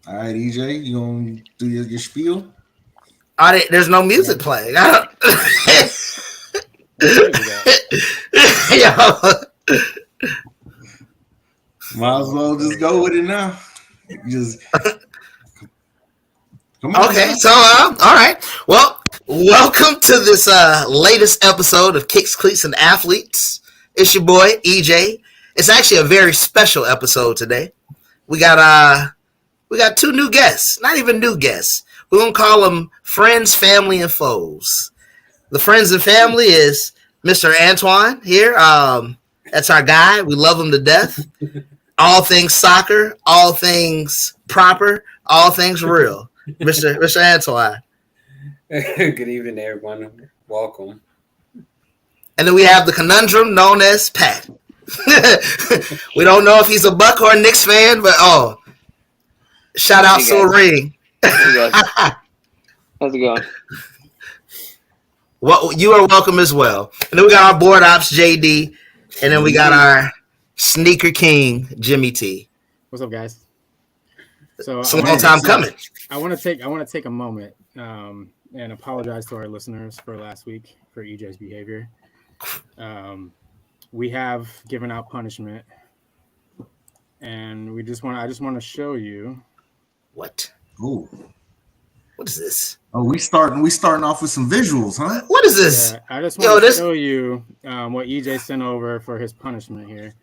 All right, EJ, you gonna do your spiel? There's no music playing. I What music we got? Yo, Might as well just go with it now. Just come on. okay, Now. so all right. Well, welcome to this latest episode of Kicks, Cleats, and Athletes. It's your boy EJ. It's actually a very special episode today. We got two new guests. Not even new guests. We're gonna call them friends, family, and foes. The friends and family is Mr. Antoine here. That's our guy. We love him to death. All things soccer, all things proper, all things real. Mr. Antoine. Good evening, everyone. Welcome. And then we have the conundrum known as Pat. We don't know if he's a Buck or a Knicks fan, but shout out to a ring. How's it going? Well, you are welcome as well. And then we got our board ops JD, and then we got our sneaker king Jimmy T. What's up, guys? So It's a long time coming. I want to take a moment and apologize to our listeners for last week for EJ's behavior. We have given out punishment, and I just want to show you. What? Ooh. What is this? Oh, we starting off with some visuals, huh? What is this? Yeah, I just want to show you what EJ sent over for his punishment here.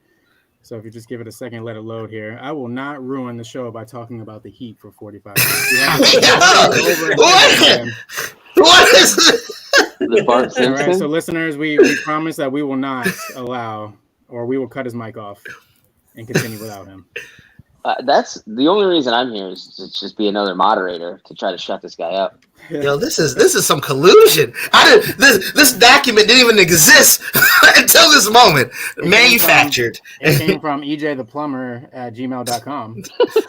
So if you just give it a second, let it load here. I will not ruin the show by talking about the Heat for 45 minutes. What is this? The Bart All Simpson. right, so listeners, we promise that we will not allow, or we will cut his mic off and continue without him. That's the only reason I'm here is to just be another moderator to try to shut this guy up. Yo, this is some collusion. This document didn't even exist until this moment. Manufactured. It came from EJ the plumber at gmail.com.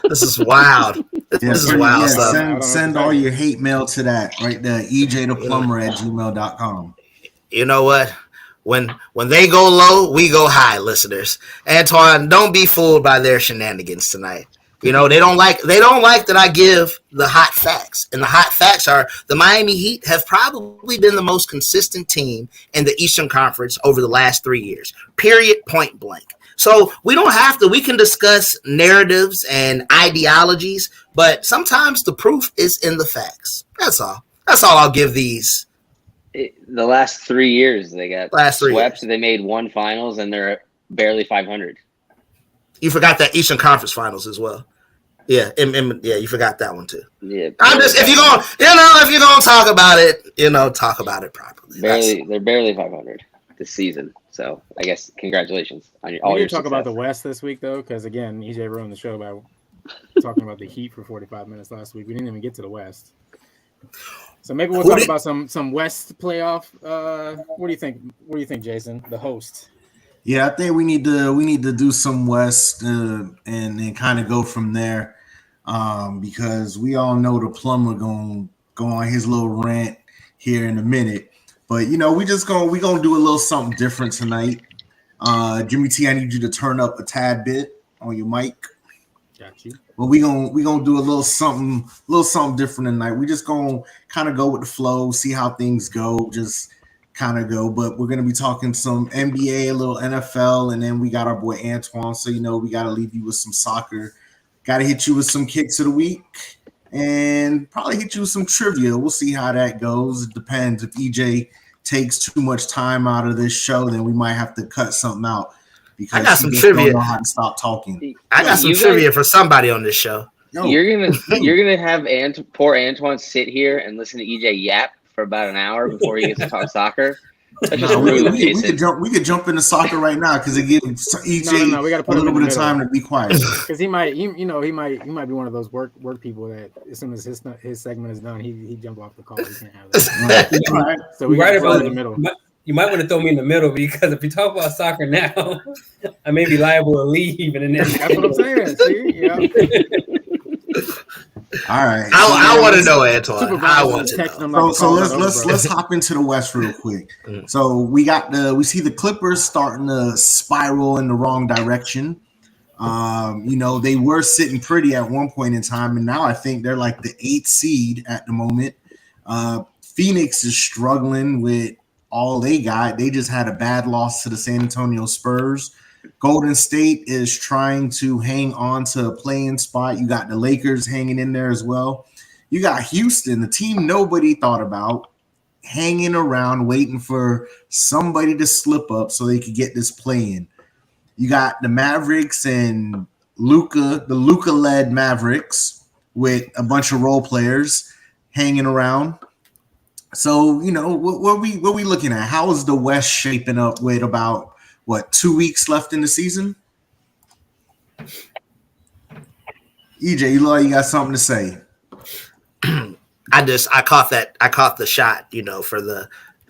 This is wild. This is wild stuff. Send all your hate mail to that right there, ejtheplumber at gmail.com. You know what? When they go low, we go high, listeners. Antoine, don't be fooled by their shenanigans tonight. You know, they don't like that I give the hot facts. And the hot facts are the Miami Heat have probably been the most consistent team in the Eastern Conference over the last 3 years. Period, point blank. So we can discuss narratives and ideologies, but sometimes the proof is in the facts. That's all. That's all I'll give these. The last 3 years they got swept. Years. They made one finals and they're barely 500. You forgot that Eastern Conference Finals as well. Yeah, you forgot that one too. Yeah, I'm just if you're gonna talk about it, talk about it properly. They're barely 500 this season. So I guess congratulations on all your talk success. about the West this week though, because again, EJ ruined the show by talking about the Heat for 45 minutes last week. We didn't even get to the West. So maybe we'll talk about some West playoff. What do you think? What do you think, Jason, the host? Yeah, I think we need to do some West and then kind of go from there, because we all know the plumber gonna go on his little rant here in a minute. But we gonna do a little something different tonight. Jimmy T, I need you to turn up a tad bit on your mic. Got you. Well, we gonna do a little something different tonight. We just gonna kind of go with the flow, see how things go, just kind of go. But we're gonna be talking some NBA, a little NFL, and then we got our boy Antoine. So we gotta leave you with some soccer. Gotta hit you with some kicks of the week, and probably hit you with some trivia. We'll see how that goes. It depends. If EJ takes too much time out of this show, then we might have to cut something out. Because I got some trivia. Don't know how to stop talking. I got some trivia for somebody on this show. You're gonna have poor Antoine sit here and listen to EJ yap for about an hour before he gets to talk soccer. That's just rude, Jason. We could jump into soccer right now because it gives EJ we gotta put a little bit of middle. time to be quiet. Because he might be one of those work people that as soon as his segment is done, he jump off the call. He can't have that. Right. So we got to put him in the middle. You might want to throw me in the middle because if you talk about soccer now, I may be liable to leave. And then that's what I'm saying. See, yeah. All right. I want to know, Antoine. I want to know. So let's hop into the West real quick. So we see the Clippers starting to spiral in the wrong direction. They were sitting pretty at one point in time, and now I think they're like the 8th seed at the moment. Phoenix is struggling with all they got. They just had a bad loss to the San Antonio Spurs. Golden State is trying to hang on to a play-in spot. You got the Lakers hanging in there as well. You got Houston, the team nobody thought about, hanging around waiting for somebody to slip up so they could get this play-in. You got the Mavericks and the Luka-led Mavericks with a bunch of role players hanging around. So, what we looking at? How is the West shaping up with about, 2 weeks left in the season? EJ, you look like you got something to say. I caught the shot, for the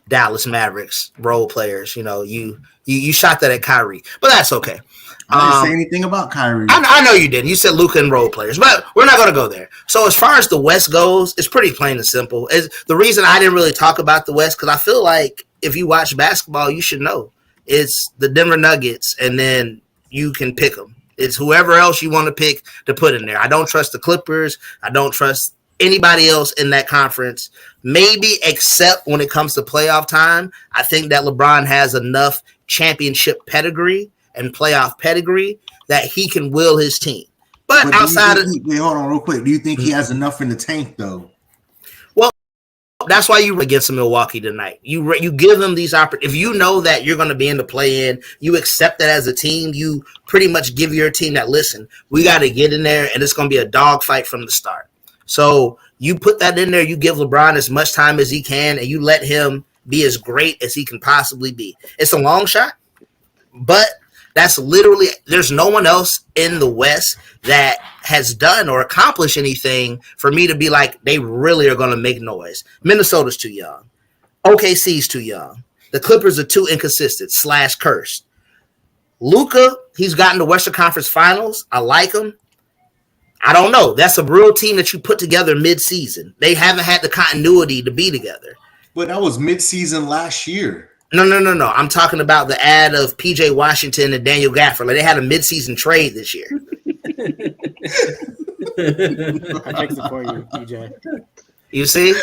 Dallas Mavericks role players. You shot that at Kyrie, but that's okay. I didn't say anything about Kyrie. I know you didn't. You said Luka and role players, but we're not going to go there. So as far as the West goes, it's pretty plain and simple. The reason I didn't really talk about the West, because I feel like if you watch basketball, you should know. It's the Denver Nuggets, and then you can pick them. It's whoever else you want to pick to put in there. I don't trust the Clippers. I don't trust anybody else in that conference, maybe except when it comes to playoff time. I think that LeBron has enough championship pedigree and playoff pedigree that he can will his team. But outside of wait, hold on real quick. Do you think he has enough in the tank though? Well, that's why you against Milwaukee tonight. You give them these opportunities. If you know that you're going to be in the play-in, you accept that as a team. You pretty much give your team that, listen, we got to get in there, and it's going to be a dogfight from the start. So you put that in there. You give LeBron as much time as he can, and you let him be as great as he can possibly be. It's a long shot, but that's literally – there's no one else in the West that has done or accomplished anything for me to be like they really are going to make noise. Minnesota's too young. OKC's too young. The Clippers are too inconsistent / cursed. Luka, he's gotten to Western Conference Finals. I like him. I don't know. That's a real team that you put together mid-season. They haven't had the continuity to be together. But that was mid-season last year. No. I'm talking about the ad of P.J. Washington and Daniel Gafford. Like, they had a mid-season trade this year. I fixed it for you, EJ. You see?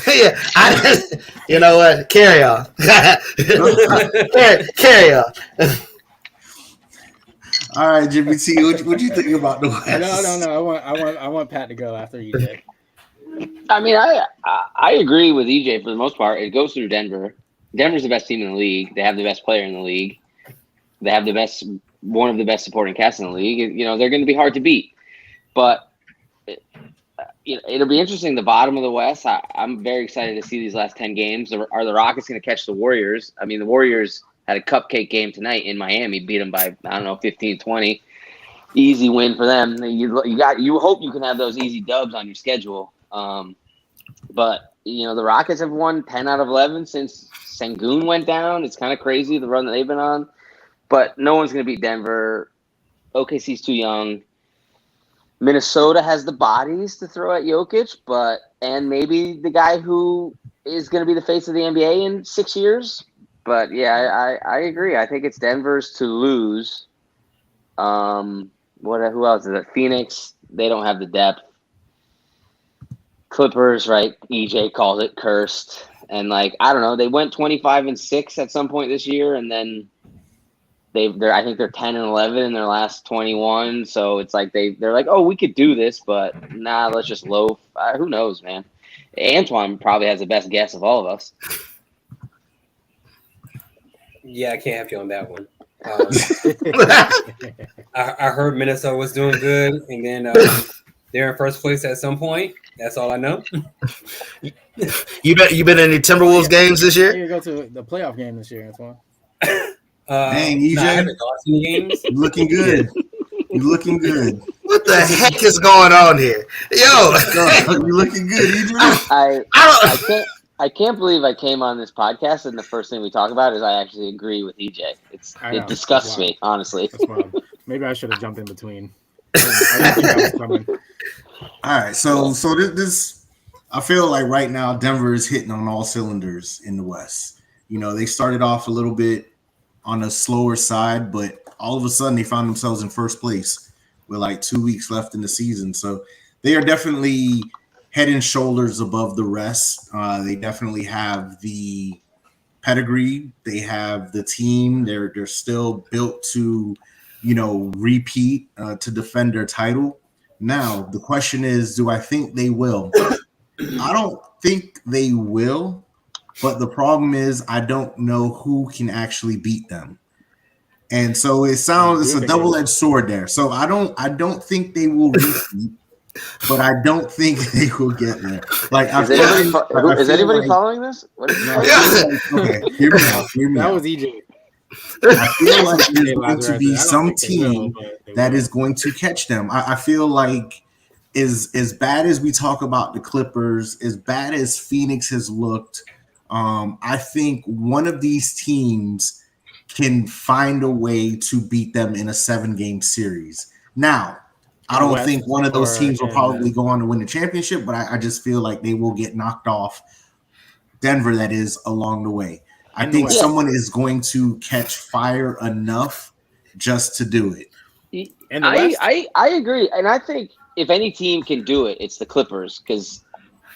Yeah. You know what? Carry on. Carry on. All right, Jimmy T, what you think about the West? No. I want Pat to go after EJ. I mean, I agree with EJ for the most part. It goes through Denver. Denver's the best team in the league. They have the best player in the league. They have one of the best supporting casts in the league. They're going to be hard to beat. But it'll be interesting. The bottom of the West. I'm very excited to see these last 10 games. Are the Rockets going to catch the Warriors? I mean, the Warriors had a cupcake game tonight in Miami, beat them by, 15-20. Easy win for them. You hope you can have those easy dubs on your schedule. But the Rockets have won 10 out of 11 since Sengun went down. It's kind of crazy, the run that they've been on. But no one's going to beat Denver. OKC's too young. Minnesota has the bodies to throw at Jokic, and maybe the guy who is going to be the face of the NBA in 6 years. But yeah, I agree. I think it's Denver's to lose. Who else is it? Phoenix. They don't have the depth. Clippers, right? EJ calls it cursed, and I don't know. They went 25-6 at some point this year, and then I think they're 10-11 in their last 21. So it's like they're like, oh, we could do this, but nah, let's just loaf. Who knows, man? Antoine probably has the best guess of all of us. Yeah, I can't have you on that one. I heard Minnesota was doing good, and then they're in first place at some point. That's all I know. You been in any Timberwolves games this year? You go to the playoff game this year, Antoine. Dang, EJ, I haven't lost any games. you're looking good. You're looking good. What the heck is going on here, yo? You're looking good, EJ. I can't believe I came on this podcast and the first thing we talk about is I actually agree with EJ. It disgusts me, honestly. Maybe I should have jumped in between. I didn't think that was coming. All right, so this I feel like right now Denver is hitting on all cylinders in the West. They started off a little bit on the slower side, but all of a sudden they found themselves in first place with like 2 weeks left in the season. So they are definitely head and shoulders above the rest. They definitely have the pedigree. They have the team. They're still built to, repeat to defend their title. Now the question is, do I think they will? I don't think they will, but the problem is I don't know who can actually beat them. And so it's a double-edged sword there. So I don't think they will repeat, but I don't think they will get there. Like, is anybody following this? What is okay, hear me out. That was EJ. I feel like there's going to be some team that is going to catch them. I feel like as bad as we talk about the Clippers, as bad as Phoenix has looked, I think one of these teams can find a way to beat them in a 7-game series. Now, I don't think one of those teams will probably go on to win the championship, but I just feel like they will get knocked off. Denver, that is, along the way. I think someone is going to catch fire enough just to do it. I agree. And I think if any team can do it, it's the Clippers. Because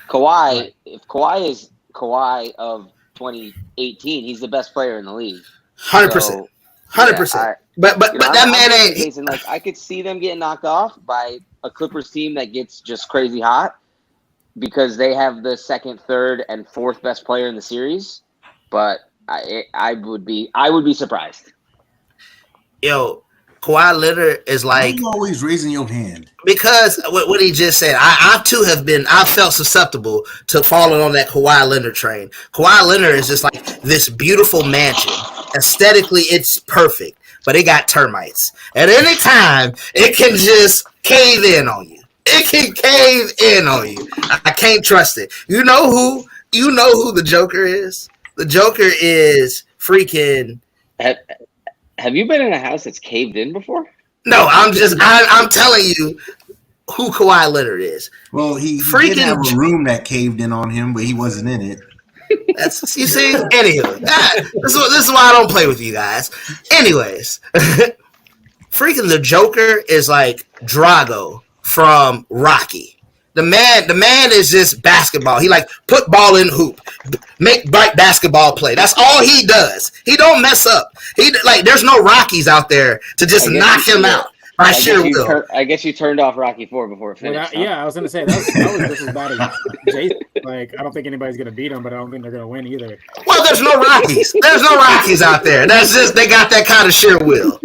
Kawhi, if Kawhi is Kawhi of 2018, he's the best player in the league. 100%. 100%. But that man ain't. Like, I could see them getting knocked off by a Clippers team that gets just crazy hot because they have the second, third, and fourth best player in the series. But I would be surprised. Yo, Kawhi Leonard is like. Why are you always raising your hand? Because what he just said, I too I felt susceptible to falling on that Kawhi Leonard train. Kawhi Leonard is just like this beautiful mansion. Aesthetically, it's perfect, but it got termites. At any time, it can just cave in on you. It can cave in on you. I can't trust it. You know who the Joker is? The Joker is freaking. Have you been in a house that's caved in before? No, I'm telling you who Kawhi Leonard is. Well, he did have a room that caved in on him, but he wasn't in it. You see? Anywho, this is why I don't play with you guys. Anyways, freaking the Joker is like Drago from Rocky. The man is just basketball. He like put ball in hoop, make basketball play. That's all he does. He don't mess up. There's no Rockies out there to just knock him out by sheer will. I guess you turned off Rocky 4 before it finished. I was gonna say that was just as bad as Jason. Like, I don't think anybody's gonna beat him, but I don't think they're gonna win either. Well, there's no Rockies. There's no Rockies out there. That's just they got that kind of sheer will.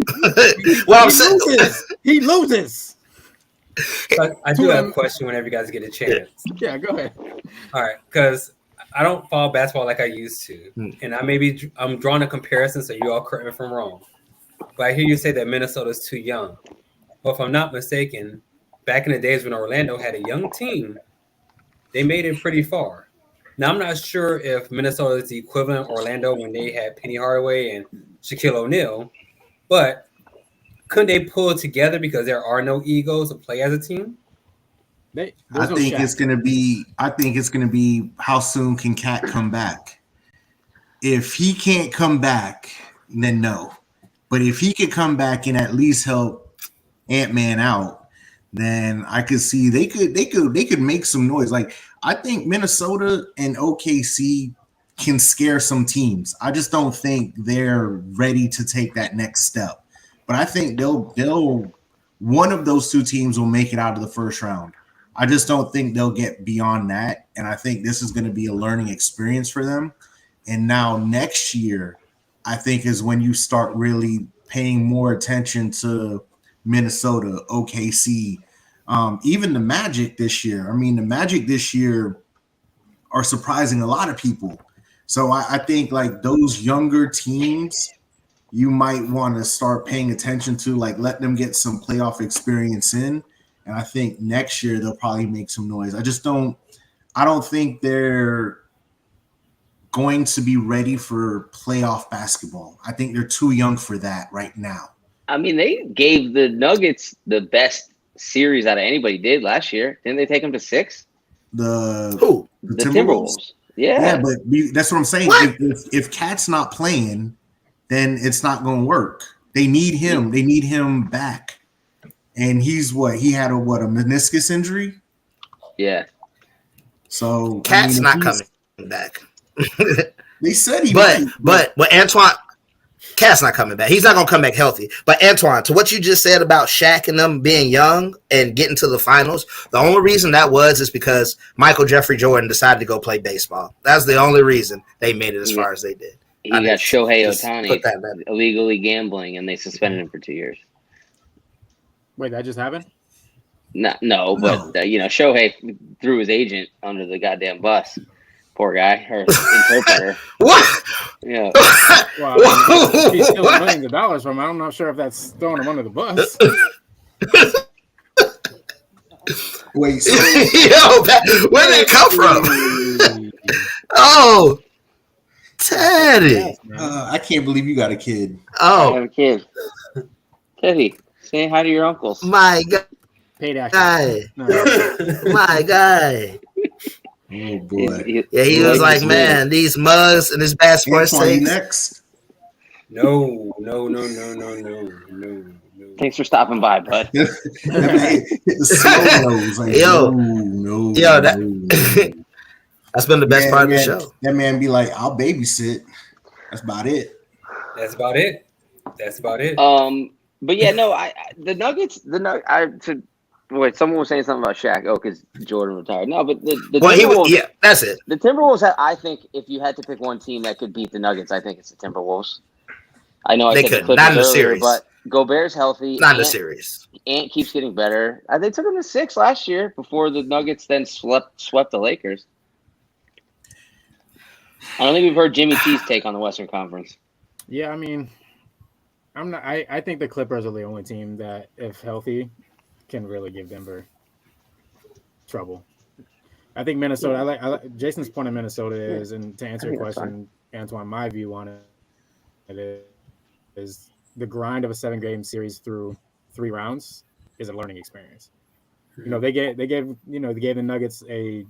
He loses. I do have a question whenever you guys get a chance. Yeah, go ahead. All right, because I don't follow basketball like I used to, and I'm drawing a comparison, so you all correct me if I'm wrong. But I hear you say that Minnesota's too young. Well, if I'm not mistaken, back in the days when Orlando had a young team, they made it pretty far. Now, I'm not sure if Minnesota is the equivalent of Orlando when they had Penny Hardaway and Shaquille O'Neal, but couldn't they pull it together because there are no egos to play as a team? I think it's gonna be how soon can Cat come back? If he can't come back, then no. But if he could come back and at least help Ant-Man out, then I could see they could make some noise. Like, I think Minnesota and OKC can scare some teams. I just don't think they're ready to take that next step. But I think they'll one of those two teams will make it out of the first round. I just don't think they'll get beyond that. And I think this is going to be a learning experience for them. And now next year, I think is when you start really paying more attention to Minnesota, OKC, even the Magic this year. I mean, the Magic this year are surprising a lot of people. So I think like those younger teams, you might want to start paying attention to, like, let them get some playoff experience in. And I think next year they'll probably make some noise. I don't think they're going to be ready for playoff basketball. I think they're too young for that right now. I mean, they gave the Nuggets the best series out of anybody did last year. Didn't they take them to 6? Who? The Timberwolves. Yeah, but that's what I'm saying. If Cat's not playing, then it's not going to work. They need him. They need him back. And he's what? He had a meniscus injury? Yeah. So Cat's not coming back. They said he but Antoine Cat's not coming back. He's not gonna come back healthy. But Antoine, to what you just said about Shaq and them being young and getting to the finals, the only reason that is because Michael Jeffrey Jordan decided to go play baseball. That's the only reason they made it as far as they did. He got Shohei Ohtani illegally gambling, and they suspended him for 2 years. Wait, that just happened? No, but Shohei threw his agent under the goddamn bus. Poor guy, or interpreter. What? Yeah. Well, he's stealing millions of dollars from him. I'm not sure if that's throwing him under the bus. Wait, so where did it come from? Oh, Teddy. I can't believe you got a kid. I have a kid. Teddy, say hi to your uncles. My God. Paid action. My guy. Oh boy. He was like, man, these mugs and this bad sports takes. Next. No. Thanks for stopping by, bud. That's been the best part of the show. That man be like, I'll babysit. That's about it. But yeah, no, the Nuggets. Wait, someone was saying something about Shaq. Oh, because Jordan retired. No, but the Timberwolves. That's it. The Timberwolves. I think if you had to pick one team that could beat the Nuggets, I think it's the Timberwolves. I know I said the Clippers not in the earlier, series, but Gobert's healthy. Not in the series. Ant keeps getting better. They took him to 6 last year before the Nuggets then swept the Lakers. I don't think we've heard Jimmy T's take on the Western Conference. Yeah, I mean, I think the Clippers are the only team that, if healthy, can really give Denver trouble. I think Minnesota. I like Jason's point on Minnesota is, and to answer your question, Antoine, my view on it is the grind of a 7-game series through 3 rounds is a learning experience. They gave the Nuggets a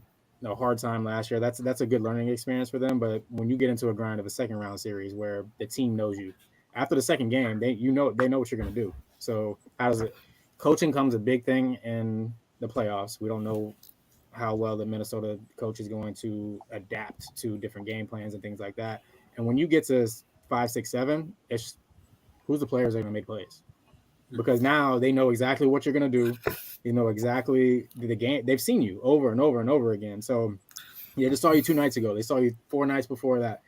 hard time last year. That's a good learning experience for them. But when you get into a grind of a 2nd round series where the team knows you after the 2nd game, they know what you're going to do. So how does it? Coaching comes a big thing in the playoffs. We don't know how well the Minnesota coach is going to adapt to different game plans and things like that. And when you get to 5, 6, 7, it's who's the players that are going to make plays, because now they know exactly what you're going to do. You know exactly the game. They've seen you over and over and over again. So they just saw you 2 nights ago. They saw you 4 nights before that.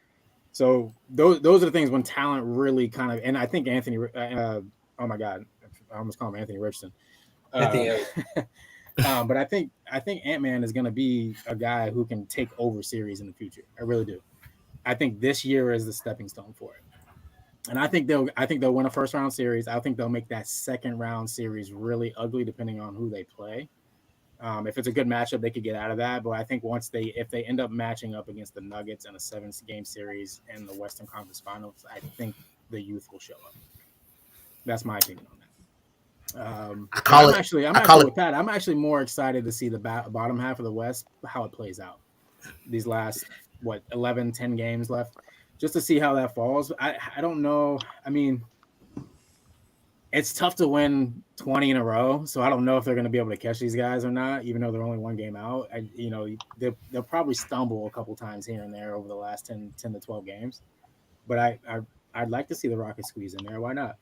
So those are the things when talent really kind of. And I think Anthony. Oh my God. I almost call him Anthony Richardson. But I think Ant-Man is going to be a guy who can take over series in the future. I really do. I think this year is the stepping stone for it. And I think they'll win a 1st round series. I think they'll make that 2nd round series really ugly depending on who they play. If it's a good matchup, they could get out of that. But I think if they end up matching up against the Nuggets in a 7-game series in the Western Conference Finals, I think the youth will show up. That's my opinion on that. I'm actually more excited to see the bottom half of the West, how it plays out. These last 11, 10 games left, just to see how that falls. I don't know. I mean, it's tough to win 20 in a row, so I don't know if they're going to be able to catch these guys or not, even though they're only 1 game out. They'll probably stumble a couple times here and there over the last 10 to 12 games. But I'd like to see the Rockets squeeze in there. Why not?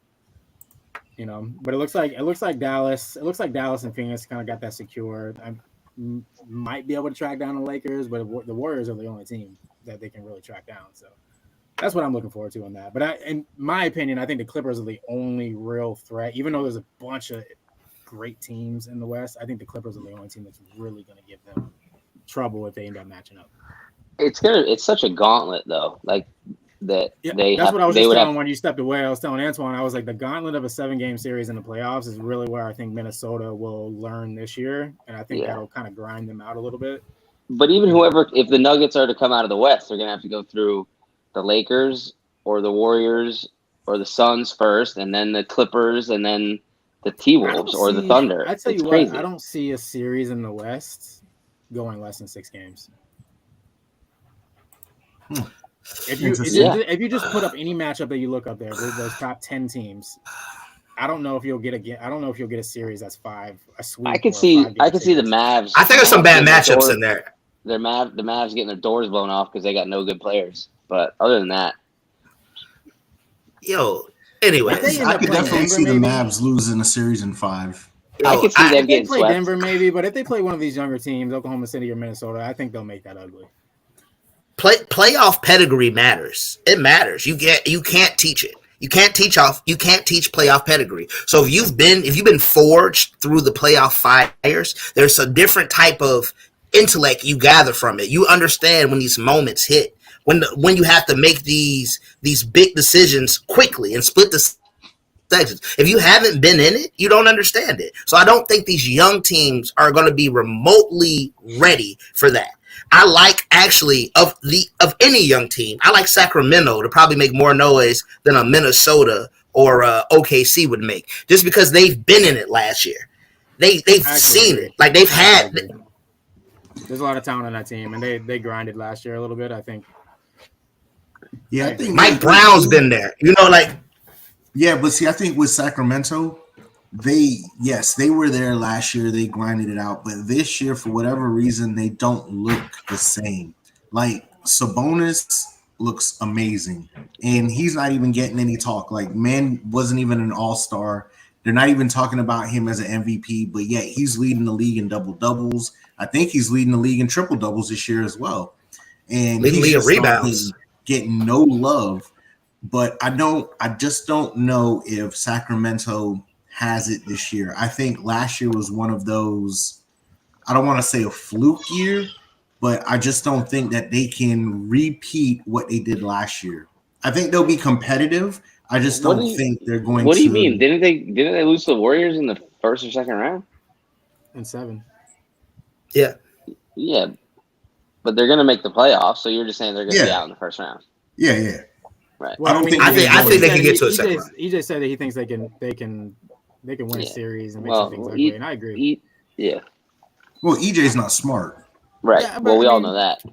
But it looks like Dallas and Phoenix kind of got that secure. I might be able to track down the Lakers, but the Warriors are the only team that they can really track down. So that's what I'm looking forward to on that. But in my opinion, I think the Clippers are the only real threat, even though there's a bunch of great teams in the West. I think the Clippers are the only team that's really going to give them trouble if they end up matching up. It's such a gauntlet though. Like, what I was telling when you stepped away. I was telling Antoine, I was like, the gauntlet of a 7-game series in the playoffs is really where I think Minnesota will learn this year, and I think that'll kind of grind them out a little bit. But even if the Nuggets are to come out of the West, they're going to have to go through the Lakers or the Warriors or the Suns first, and then the Clippers, and then the T-Wolves or the Thunder. I tell you what, I don't see a series in the West going less than 6 games. If you just put up any matchup that you look up there, those top 10 teams, I don't know if you'll get a series that's 5 a sweep. I could see the Mavs. I think there's some bad matchups in there. The Mavs getting their doors blown off because they got no good players. But other than that, anyway, I could definitely see the Mavs losing a series in 5. I could see them getting play swept. Denver maybe, but if they play one of these younger teams, Oklahoma City or Minnesota, I think they'll make that ugly. Playoff pedigree matters. It matters. You can't teach it. You can't teach playoff pedigree. So if you've been forged through the playoff fires, there's a different type of intellect you gather from it. You understand when these moments hit, when you have to make these big decisions quickly and split the sections. If you haven't been in it, you don't understand it. So I don't think these young teams are going to be remotely ready for that. I like, actually, of any young team, I like Sacramento to probably make more noise than a Minnesota or OKC would make, just because they've been in it last year. They've seen it. Like, they've had. There's a lot of talent on that team, and they grinded last year a little bit, I think. Yeah, I think Mike Brown's been there. Yeah, but see, I think with Sacramento, they were there last year. They grinded it out, but this year, for whatever reason, they don't look the same. Like, Sabonis looks amazing, and he's not even getting any talk. Like, man wasn't even an all-star. They're not even talking about him as an MVP, but yet he's leading the league in double-doubles. I think he's leading the league in triple-doubles this year as well. And he's rebounds. Getting no love. But I just don't know if Sacramento has it this year. I think last year was one of those, I don't want to say a fluke year, but I just don't think that they can repeat what they did last year. I think they'll be competitive. I just don't think they're going to. What do you mean? Didn't they lose to the Warriors in the first or second round? In 7. Yeah. Yeah. But they're going to make the playoffs, so you're just saying they're going to be out in the first round. Yeah. Right. Well, I think they can get to a second round. EJ said that he thinks they can win a series and make some things ugly, and I agree. Well, EJ's not smart. Right. Yeah, well, we all know that.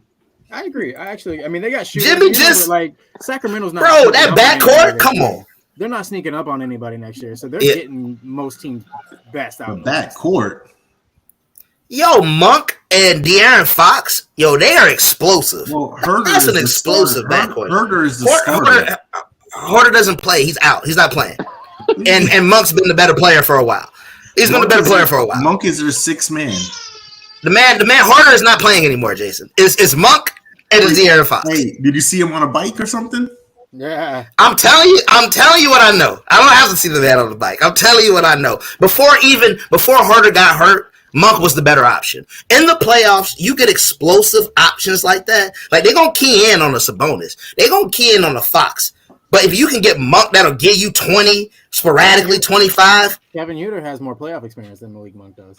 I agree. They got shooters. Jimmy just like Sacramento's not. Bro, that backcourt, come on. They're not sneaking up on anybody next year, so they're getting most teams' best out. Backcourt. Yo, Monk and De'Aaron Fox, they are explosive. Well, that's an explosive backcourt. Huerter is the starter. Huerter doesn't play. He's out. He's not playing. And Monk's been the better player for a while. He's been the better player for a while. Monk is their 6th man. The man Huerter is not playing anymore, Jason. It's Monk and it's De'Aaron Fox. Hey, did you see him on a bike or something? Yeah. I'm telling you what I know. I don't have to see the man on the bike. I'm telling you what I know. Before Huerter got hurt, Monk was the better option. In the playoffs, you get explosive options like that. Like, they're going to key in on a Sabonis. They're going to key in on a Fox. But if you can get Monk that'll give you 20, sporadically 25. Kevin Huerter has more playoff experience than Malik Monk does.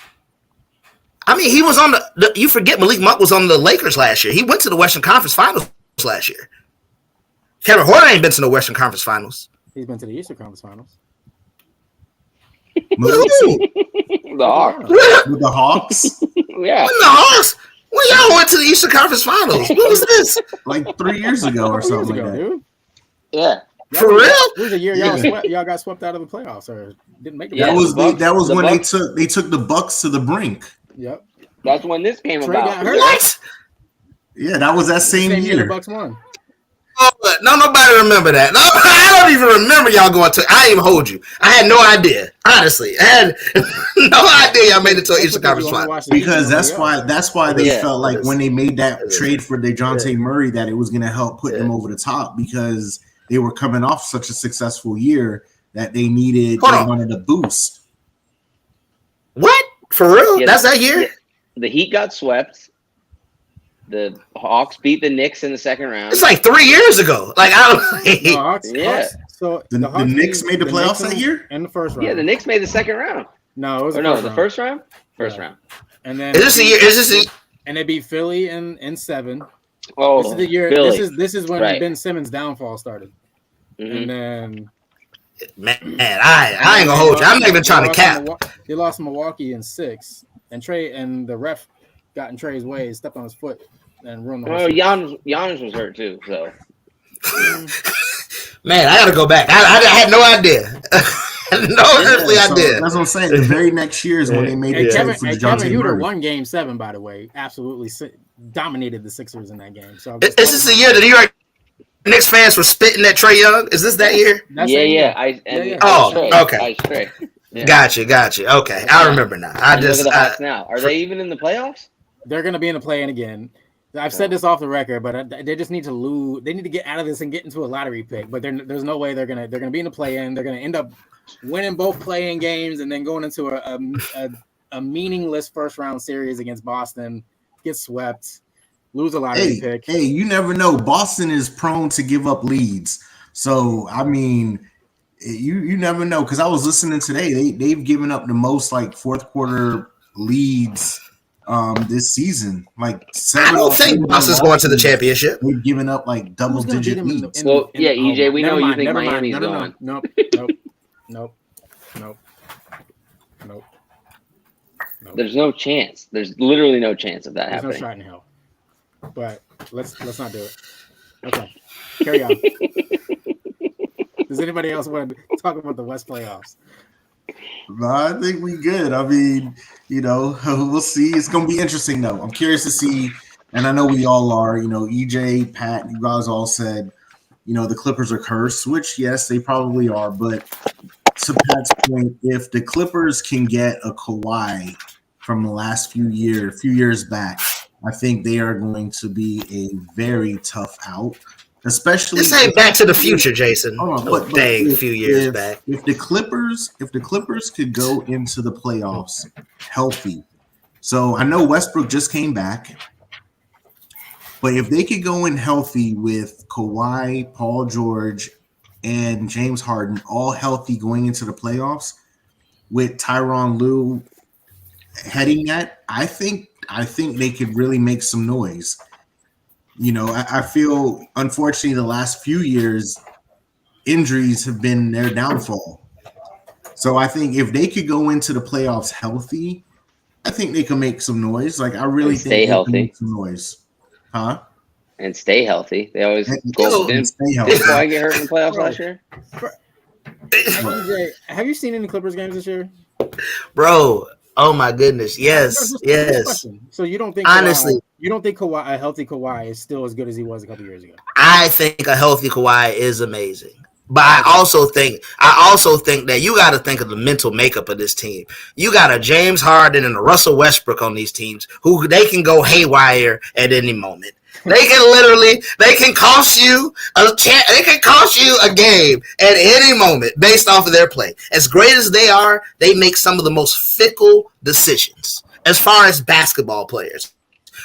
I mean, he was on you forget Malik Monk was on the Lakers last year. He went to the Western Conference Finals last year. Kevin Huerter ain't been to the Western Conference Finals. He's been to the Eastern Conference Finals. The Hawks. With the Hawks? Yeah. When the Hawks? When y'all went to the Eastern Conference Finals? What was this? Like 3 years ago or something like that. Dude. Yeah. For real? It was a year y'all got swept out of the playoffs or didn't make it. Yeah, That was when Bucks. they took the Bucks to the brink. Yep. That's when this came Trey about. got hurt. What? Yeah, that was that same year year. the Bucks won. Oh, no, nobody remember that. No, I don't even remember y'all going to. I didn't even hold you. I had no idea. Honestly, I had no idea y'all made it to Eastern Conference Finals. Because that's why they felt like when they made that trade for DeJounte Murray that it was going to help put them over the top because they were coming off such a successful year that they wanted a boost. What? For real? Yeah, that's that year? Yeah. The Heat got swept. The Hawks beat the Knicks in the second round. It's like 3 years ago. Like, I don't. No, Hawks. So the Knicks made the playoffs that year? In the first round. Yeah, the Knicks made the second round. No, it was the first round? First round. And then Is this a year? And they beat Philly in 7. Oh, this is the year. Philly. This is when Right. Ben Simmons' downfall started. Mhm. And then Man, I ain't gonna hold you. I'm not even trying to cap. They lost to Milwaukee in 6, and the ref got in Trey's way, stepped on his foot, and ruined the whole Well, series. Giannis was hurt too, so Man, I gotta go back. I had no idea. No earthly idea. That's what I'm saying. The very next year is when they made the trade for Kevin Huerter Murray. won Game 7, by the way. Absolutely dominated the Sixers in that game. So Is this the year that New York Knicks fans were spitting at Trae Young? Is this that year? Okay. Yeah. Gotcha. Okay, I remember now. Look at the Hawks now. Are they even in the playoffs? They're going to be in the play-in again. I've said this off the record, but they just need to lose. They need to get out of this and get into a lottery pick. But there's no way they're gonna be in the play-in. They're gonna end up winning both play-in games and then going into a meaningless first-round series against Boston, get swept, lose a lottery pick. Hey, you never know. Boston is prone to give up leads. So I mean, you never know. Because I was listening today, they've given up the most like fourth quarter leads this season. Like I don't think Boston's going to the championship. They've given up like double-digit leads. EJ, we know you think Miami's going. Nope. There's no chance. There's literally no chance of that happening. There's no shot in hell. But let's not do it. Okay, carry on. Does anybody else want to talk about the West playoffs? No, I think we good. I mean, we'll see. It's going to be interesting, though. I'm curious to see, and I know we all are. EJ, Pat, you guys all said, the Clippers are cursed, which, yes, they probably are. But to Pat's point, if the Clippers can get a Kawhi from the last few years back, I think they are going to be a very tough out. Especially this ain't Back to the Future, Jason. A few years back. If the Clippers could go into the playoffs healthy, so I know Westbrook just came back, but if they could go in healthy with Kawhi, Paul George, and James Harden all healthy going into the playoffs, with Tyronn Lue heading that, I think they could really make some noise. I feel, unfortunately, the last few years, injuries have been their downfall. So I think if they could go into the playoffs healthy, I think they can make some noise. Like, I really think they can make some noise. Huh? And stay healthy. They always go. Didn't Kawhi get hurt in the playoffs last year? Have you seen any Clippers games this year? Bro, oh my goodness. Yes. So you don't think honestly Kawhi, a healthy Kawhi is still as good as he was a couple years ago? I think a healthy Kawhi is amazing. But I also think that you got to think of the mental makeup of this team. You got a James Harden and a Russell Westbrook on these teams who they can go haywire at any moment. They can cost you a game at any moment based off of their play. As great as they are, they make some of the most fickle decisions as far as basketball players.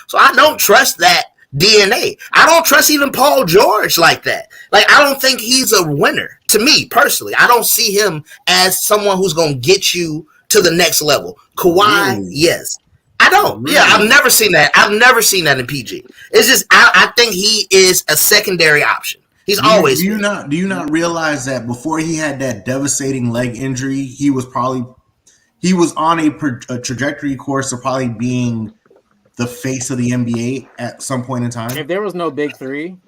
So I don't trust that DNA. I don't trust even Paul George like that. Like, I don't think he's a winner. To me, personally, I don't see him as someone who's going to get you to the next level. Kawhi, yes. I don't. Really? Yeah, I've never seen that. I've never seen that in PG. It's just I think he is a secondary option. He's always. Do you not realize that before he had that devastating leg injury, he was on a trajectory course of probably being the face of the NBA at some point in time? If there was no big three,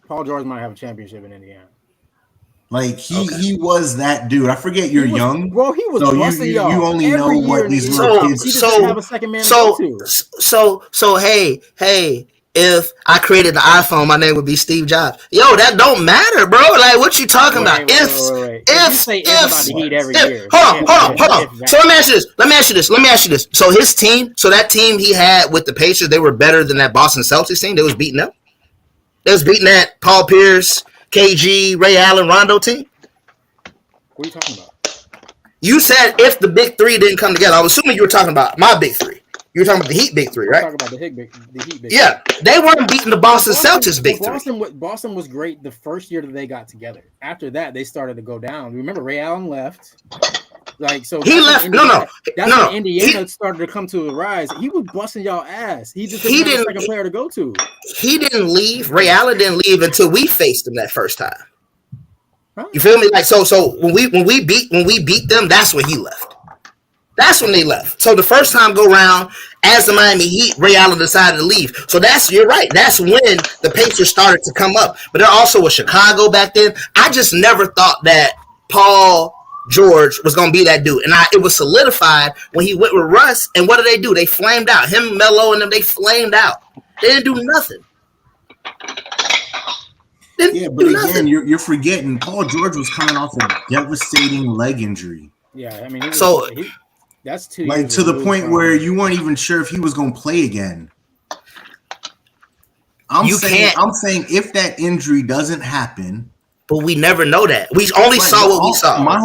Paul George might have a championship in Indiana. Like he was that dude. I forget you're young. Bro, he was so you only know what these little kids. He doesn't have a second man to go to. So hey, if I created the iPhone, my name would be Steve Jobs. Yo, that don't matter, bro. Like, what you talking about? Wait. Hold on. So let me ask you this. So that team he had with the Pacers, they were better than that Boston Celtics team. They was beating them. They was beating that Paul Pierce, KG, Ray Allen, Rondo team. What are you talking about? You said if the big three didn't come together. I was assuming you were talking about my big three. You were talking about the Heat big three, right? Talking about the Heat big yeah, they weren't beating the Boston Celtics big three. Boston was great the first year that they got together. After that, they started to go down. Remember, Ray Allen left. Like, so he left. When Indiana started to come to a rise. He was busting y'all ass. He just didn't have a second player to go to. He didn't leave. Ray Allen didn't leave until we faced him that first time. Huh? You feel me? Like, so when we beat them, that's when he left. That's when they left. So the first time go round, as the Miami Heat, Ray Allen decided to leave. So you're right. That's when the Pacers started to come up. But there also was Chicago back then. I just never thought that Paul George was going to be that dude. And it was solidified when he went with Russ. And what did they do? They flamed out. Him, Melo, and them, they flamed out. They didn't do nothing. But again, you're forgetting Paul George was coming off a devastating leg injury. Yeah, I mean, that's 2 like years to the removed point from- where you weren't even sure if he was going to play again. I'm saying if that injury doesn't happen, but we never know that. We only saw what we saw. My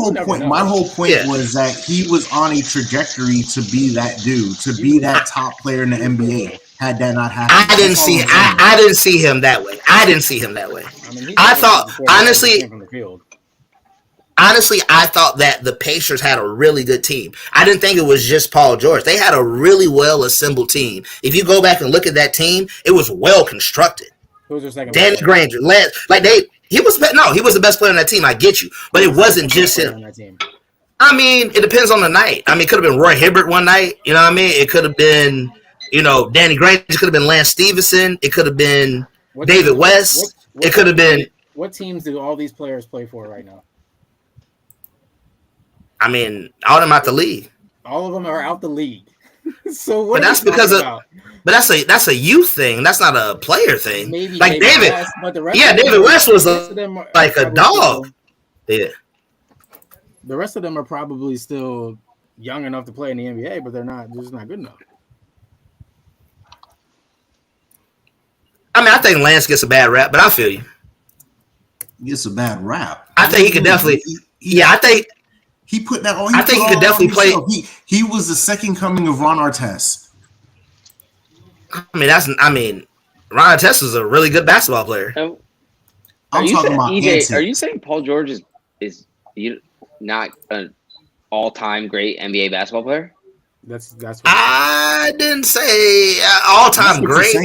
whole point Yeah. was that he was on a trajectory to be that dude, to be that top player in the NBA. Had that not happened, I didn't see him that way. I didn't see him that way. I mean, I thought, honestly, from the field. I thought that the Pacers had a really good team. I didn't think it was just Paul George. They had a really well-assembled team. If you go back and look at that team, it was well-constructed. Who was their second? Danny Granger, he was the best player on that team. I get you, but it wasn't just him. On that team. I mean, it depends on the night. I mean, it could have been Roy Hibbert one night. You know what I mean? It could have been, Danny Granger. It could have been Lance Stevenson. It could have been David West. It could have been. What teams do all these players play for right now? I mean, all of them out the league. All of them are out the league. So what? But that's because that's a youth thing. That's not a player thing. Maybe like David. West, but the rest David West was like a dog. dog. Yeah. The rest of them are probably still young enough to play in the NBA, but they're just not good enough. I mean, I think Lance gets a bad rap, but I feel you. He gets a bad rap. I think he could definitely. I think he put that on. I think he could definitely play. He was the second coming of Ron Artest. I mean, Ron Artest is a really good basketball player. I'm talking about EJ. Are you saying Paul George is not an all-time great NBA basketball player? That's what I didn't say all-time great.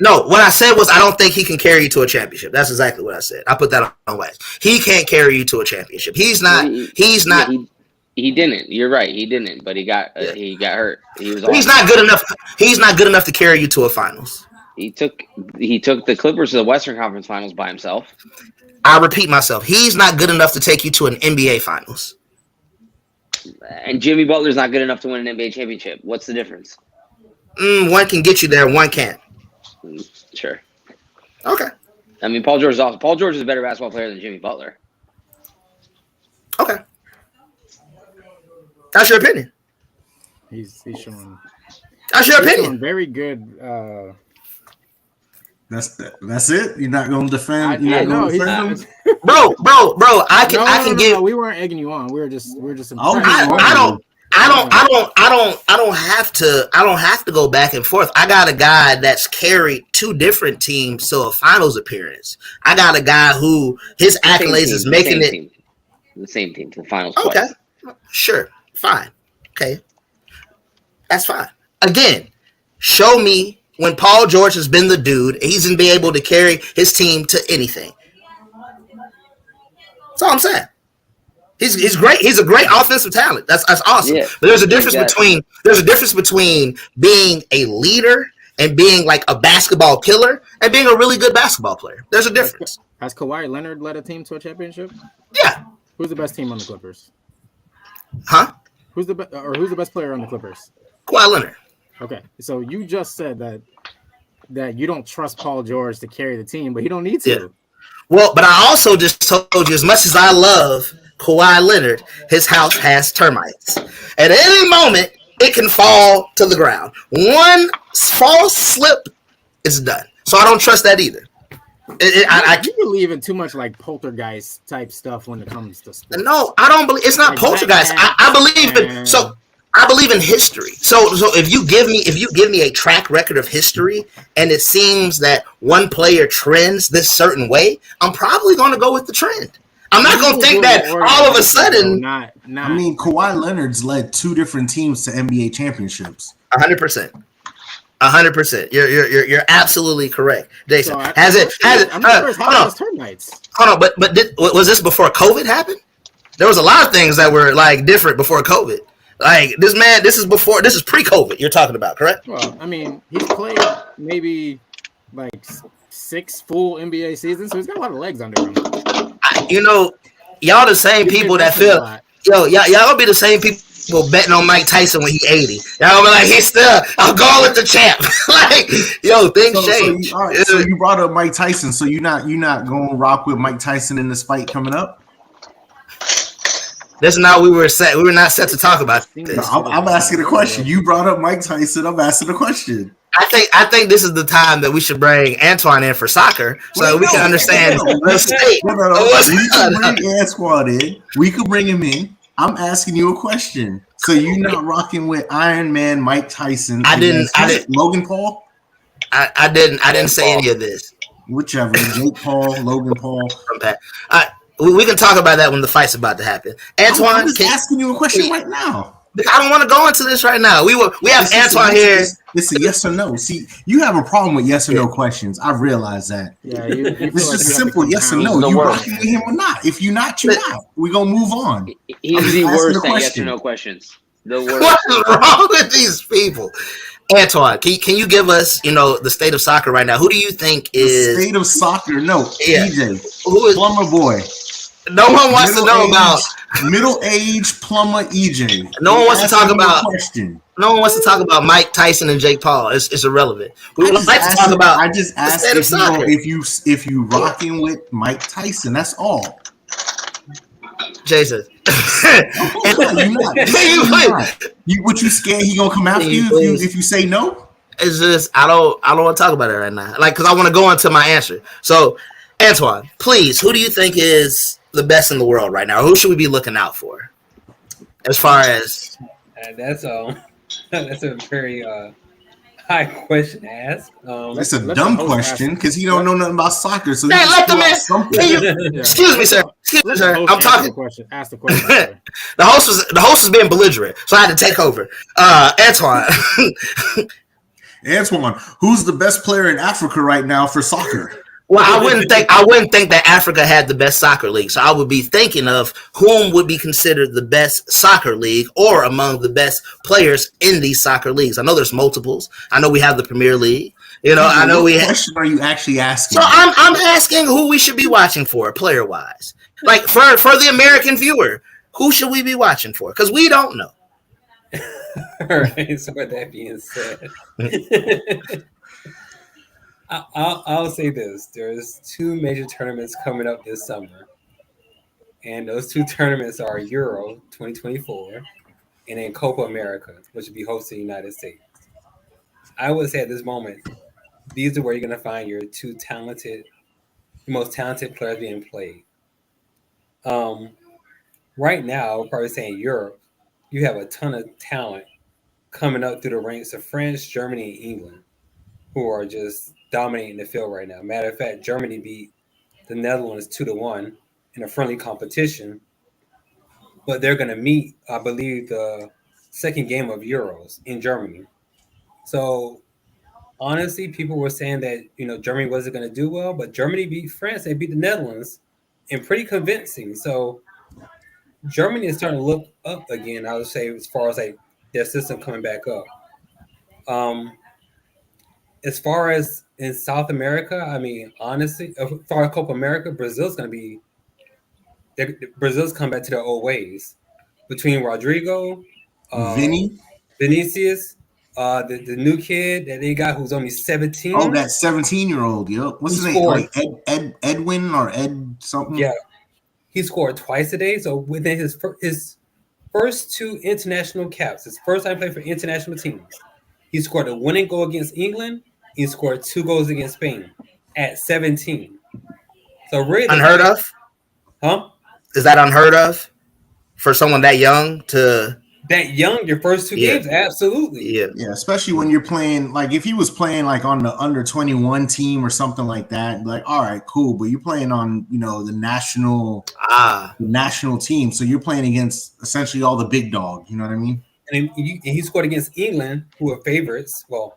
No, what I said was I don't think he can carry you to a championship. That's exactly what I said. I put that on wax. He can't carry you to a championship. He's not. He didn't. You're right. He didn't. But he got hurt. He's not good enough. He's not good enough to carry you to a finals. He took the Clippers to the Western Conference Finals by himself. I repeat myself. He's not good enough to take you to an NBA Finals. And Jimmy Butler's not good enough to win an NBA championship. What's the difference? One can get you there. One can't. Sure. Okay. I mean, Paul George is a better basketball player than Jimmy Butler. Okay. That's your opinion. He's showing. That's your opinion. Showing very good. That's it. You're not going to defend. Bro. I can give. No, we weren't egging you on. We were just. I don't have to go back and forth. I got a guy that's carried two different teams to a finals appearance. I got a guy who his accolades is making it the same team to the finals. Okay, sure, fine, okay, that's fine. Again, show me when Paul George has been the dude. He's been able to carry his team to anything. That's all I'm saying. He's great. He's a great offensive talent. That's awesome. Yeah, but there's a difference between being a leader and being like a basketball killer and being a really good basketball player. There's a difference. Has Kawhi Leonard led a team to a championship? Yeah. Who's the best team on the Clippers? Huh? Who's the best player on the Clippers? Kawhi Leonard. Okay, so you just said that you don't trust Paul George to carry the team, but he don't need to. Yeah. Well, but I also just told you, as much as I love Kawhi Leonard, his house has termites. At any moment, it can fall to the ground. One false slip, it's done. So I don't trust that either. You believe in too much like poltergeist type stuff when it comes to sports. No, I don't believe it's not like poltergeist. I believe in history. So if you give me a track record of history and it seems that one player trends this certain way, I'm probably going to go with the trend. I'm not going to think that all of a sudden. Not. I mean, Kawhi Leonard's led two different teams to NBA championships. 100%. 100%. You're absolutely correct, Jason. So hold on, but was this before COVID happened? There was a lot of things that were like different before COVID. Like this man, this is pre-COVID. You're talking about, correct? Well, I mean, he's played maybe like 6 full NBA seasons, so he's got a lot of legs under him. Y'all the same people that feel y'all gonna be the same people betting on Mike Tyson when he's 80. Y'all gonna be like, he's still, I'm going with the champ. Like, things change. So you brought up Mike Tyson, so you're not going to rock with Mike Tyson in this fight coming up? That's not we were not set to talk about this. No, I'm asking a question. You brought up Mike Tyson. I'm asking a question. I think this is the time that we should bring Antoine in for soccer so we can understand the state. We can bring Antoine in. We could bring him in. I'm asking you a question. So you're not rocking with Iron Man Mike Tyson? I didn't. Logan Paul? I didn't say any of this. Whichever. Jake Paul, Logan Paul. We can talk about that when the fight's about to happen. Antoine, I'm just asking you a question right now. I don't want to go into this right now. We have Antoine here. It's a yes or no. See, you have a problem with yes or no questions. I realize that. Yeah, it's just simple yes or no. You rocking with him or not? If you're not, you're not. We're gonna move on. He's the worst at yes or no questions. The worst. What's wrong with these people? Antoine, can you give us, the state of soccer right now? Who do you think is the state of soccer? No, EJ, who is Plumber Boy. No one wants to know about middle-aged plumber EJ. No one wants to talk about question. No one wants to talk about Mike Tyson and Jake Paul. It's irrelevant. We would like to talk about. I just asked if you rocking with Mike Tyson. That's all. Jason, you're not. What you scared he gonna come after you if you say no? It's just I don't want to talk about it right now. Like, because I want to go into my answer. So, Antoine, please, who do you think is the best in the world right now? Who should we be looking out for? As far as that's a very high question to ask. That's a dumb question because he don't know nothing about soccer. So hey, let the man. Excuse me, sir. I'm talking. Ask the question. The host was being belligerent, so I had to take over. Antoine. Antoine, who's the best player in Africa right now for soccer? Well, I wouldn't think that Africa had the best soccer league. So I would be thinking of whom would be considered the best soccer league or among the best players in these soccer leagues. I know there's multiples. I know we have the Premier League. I know we. What question are you actually asking? So I'm asking who we should be watching for, player wise. Like for the American viewer, who should we be watching for? Because we don't know. All right. So with that being said. I'll say this. There's 2 major tournaments coming up this summer. And those 2 tournaments are Euro 2024 and then Copa America, which will be hosted in the United States. I would say at this moment, these are where you're going to find your 2 most talented players being played. Right now, I'm probably saying Europe, you have a ton of talent coming up through the ranks of France, Germany, and England, who are just dominating the field right now. Matter of fact, Germany beat the Netherlands 2-1 in a friendly competition, but they're going to meet, I believe, the second game of Euros in Germany. So, honestly, people were saying that Germany wasn't going to do well, but Germany beat France. They beat the Netherlands, and pretty convincing. So, Germany is starting to look up again. I would say as far as their system coming back up. As far as in South America, I mean, honestly, as far as Copa America, Brazil's coming back to their old ways. Between Rodrigo, Vinicius, the new kid that they got who's only 17. Oh, that 17-year-old, yep. What's his name? Like Edwin or Ed something? Yeah. He scored twice a day. So within his first 2 international caps, his first time playing for international teams, he scored a winning goal against England. He scored 2 goals against Spain at 17. So really unheard of? Huh? Is that unheard of for someone that young to? That young, your first 2 games, absolutely. Yeah, especially when you're playing, like if he was playing like on the under 21 team or something like that, like all right, cool, but you're playing on the national team, so you're playing against essentially all the big dogs. You know what I mean? And he scored against England, who are favorites. Well,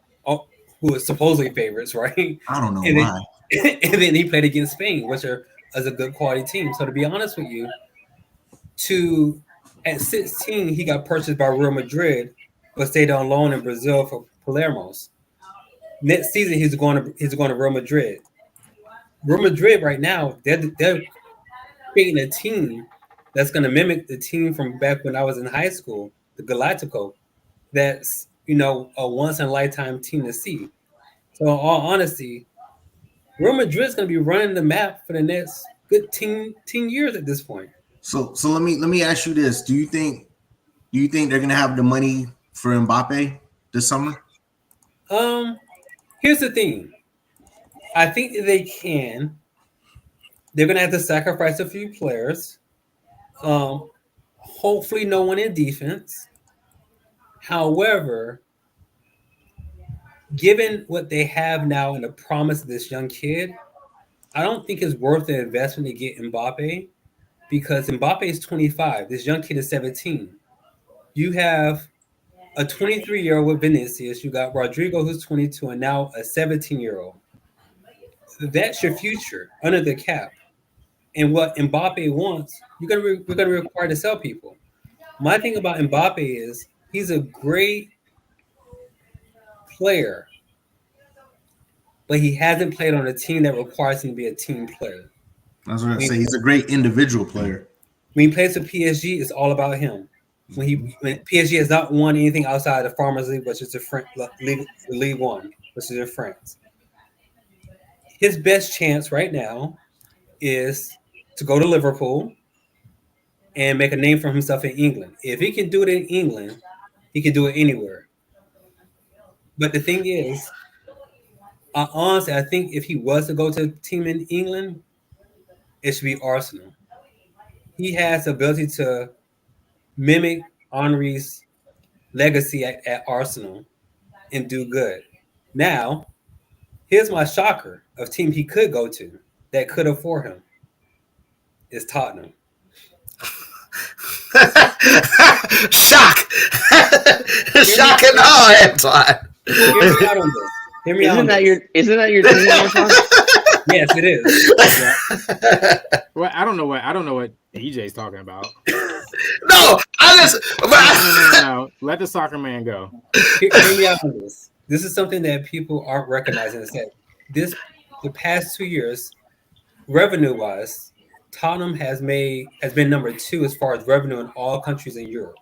who are supposedly favorites, right? I don't know why. And then he played against Spain, which is a good quality team. So to be honest with you, to At 16, he got purchased by Real Madrid, but stayed on loan in Brazil for Palermo's. Next season, he's going to Real Madrid. Real Madrid right now, they're creating a team that's going to mimic the team from back when I was in high school, the Galactico. That's a once in a lifetime team to see. So, in all honesty, Real Madrid's going to be running the map for the next good 10 years at this point. So let me ask you this: Do you think they're gonna have the money for Mbappe this summer? Here's the thing. I think that they can. They're gonna have to sacrifice a few players. Hopefully, no one in defense. However, given what they have now and the promise of this young kid, I don't think it's worth the investment to get Mbappe. Because Mbappe is 25. This young kid is 17. You have a 23-year-old with Vinicius. You got Rodrigo, who's 22, and now a 17-year-old. That's your future under the cap. And what Mbappe wants, we're going to require to sell people. My thing about Mbappe is he's a great player, but he hasn't played on a team that requires him to be a team player. I was going to say he's a great individual player. When he plays for PSG, it's all about him. When PSG has not won anything outside the Farmers League, which is the League One, which is in France. His best chance right now is to go to Liverpool and make a name for himself in England. If he can do it in England, he can do it anywhere. But the thing is, honestly, I think if he was to go to a team in England, it should be Arsenal. He has the ability to mimic Henry's legacy at Arsenal and do good. Now, here's my shocker of team he could go to that could afford him is Tottenham. Shock! Shock and awe, Antoine. Hear me out on this. Isn't that your team, Antoine? Yes, it is. Well, I don't know what EJ's talking about. No, No. Let the soccer man go. Hear me out on this. This is something that people aren't recognizing. Is that the past 2 years, revenue-wise, Tottenham has been number 2 as far as revenue in all countries in Europe.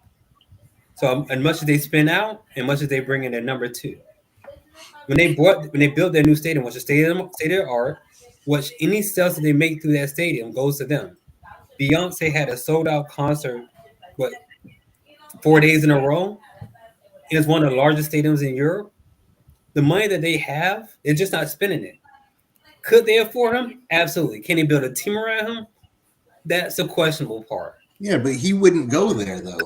So, as much as they spend out, and much as they bring in, they're number 2. When they built their new stadium, which is state of art, which any sales that they make through that stadium goes to them. Beyonce had a sold-out concert, 4 days in a row. It's one of the largest stadiums in Europe. The money that they have, they're just not spending it. Could they afford him? Absolutely. Can they build a team around him? That's the questionable part. Yeah, but he wouldn't go there though.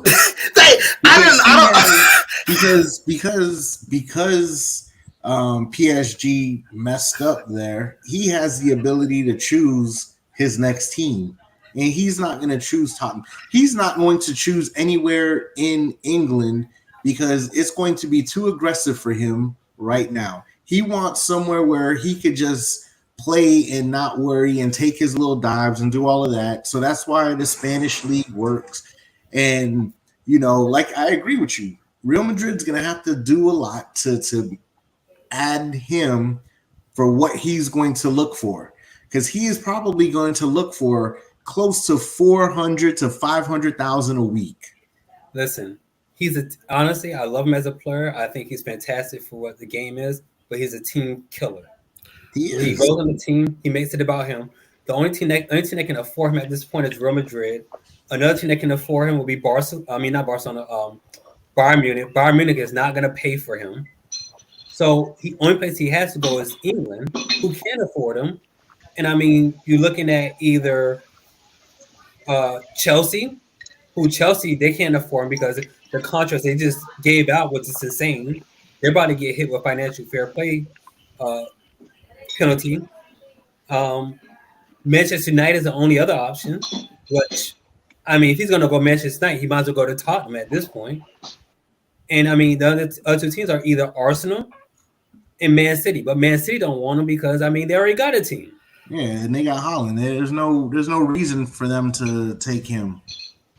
Because PSG messed up there, he has the ability to choose his next team. And he's not going to choose Tottenham. He's not going to choose anywhere in England because it's going to be too aggressive for him right now. He wants somewhere where he could just play and not worry and take his little dives and do all of that. So that's why the Spanish league works. And, like I agree with you, Real Madrid's going to have to do a lot to add him for what he's going to look for. Because he is probably going to look for close to 400 to 500,000 a week. Listen, honestly, I love him as a player. I think he's fantastic for what the game is, but he's a team killer. He goes on the team. He makes it about him. The only team that can afford him at this point is Real Madrid. Another team that can afford him will be Bayern Munich. Bayern Munich is not going to pay for him. So the only place he has to go is England, who can afford him. And I mean, you're looking at either Chelsea, they can't afford him because the contracts they just gave out was just insane. They're about to get hit with financial fair play penalty. Manchester United is the only other option, which, I mean, if he's going to go Manchester United, he might as well go to Tottenham at this point. And, I mean, the other two teams are either Arsenal and Man City. But Man City don't want him because, I mean, they already got a team. Yeah, and they got Haaland. There's no reason for them to take him.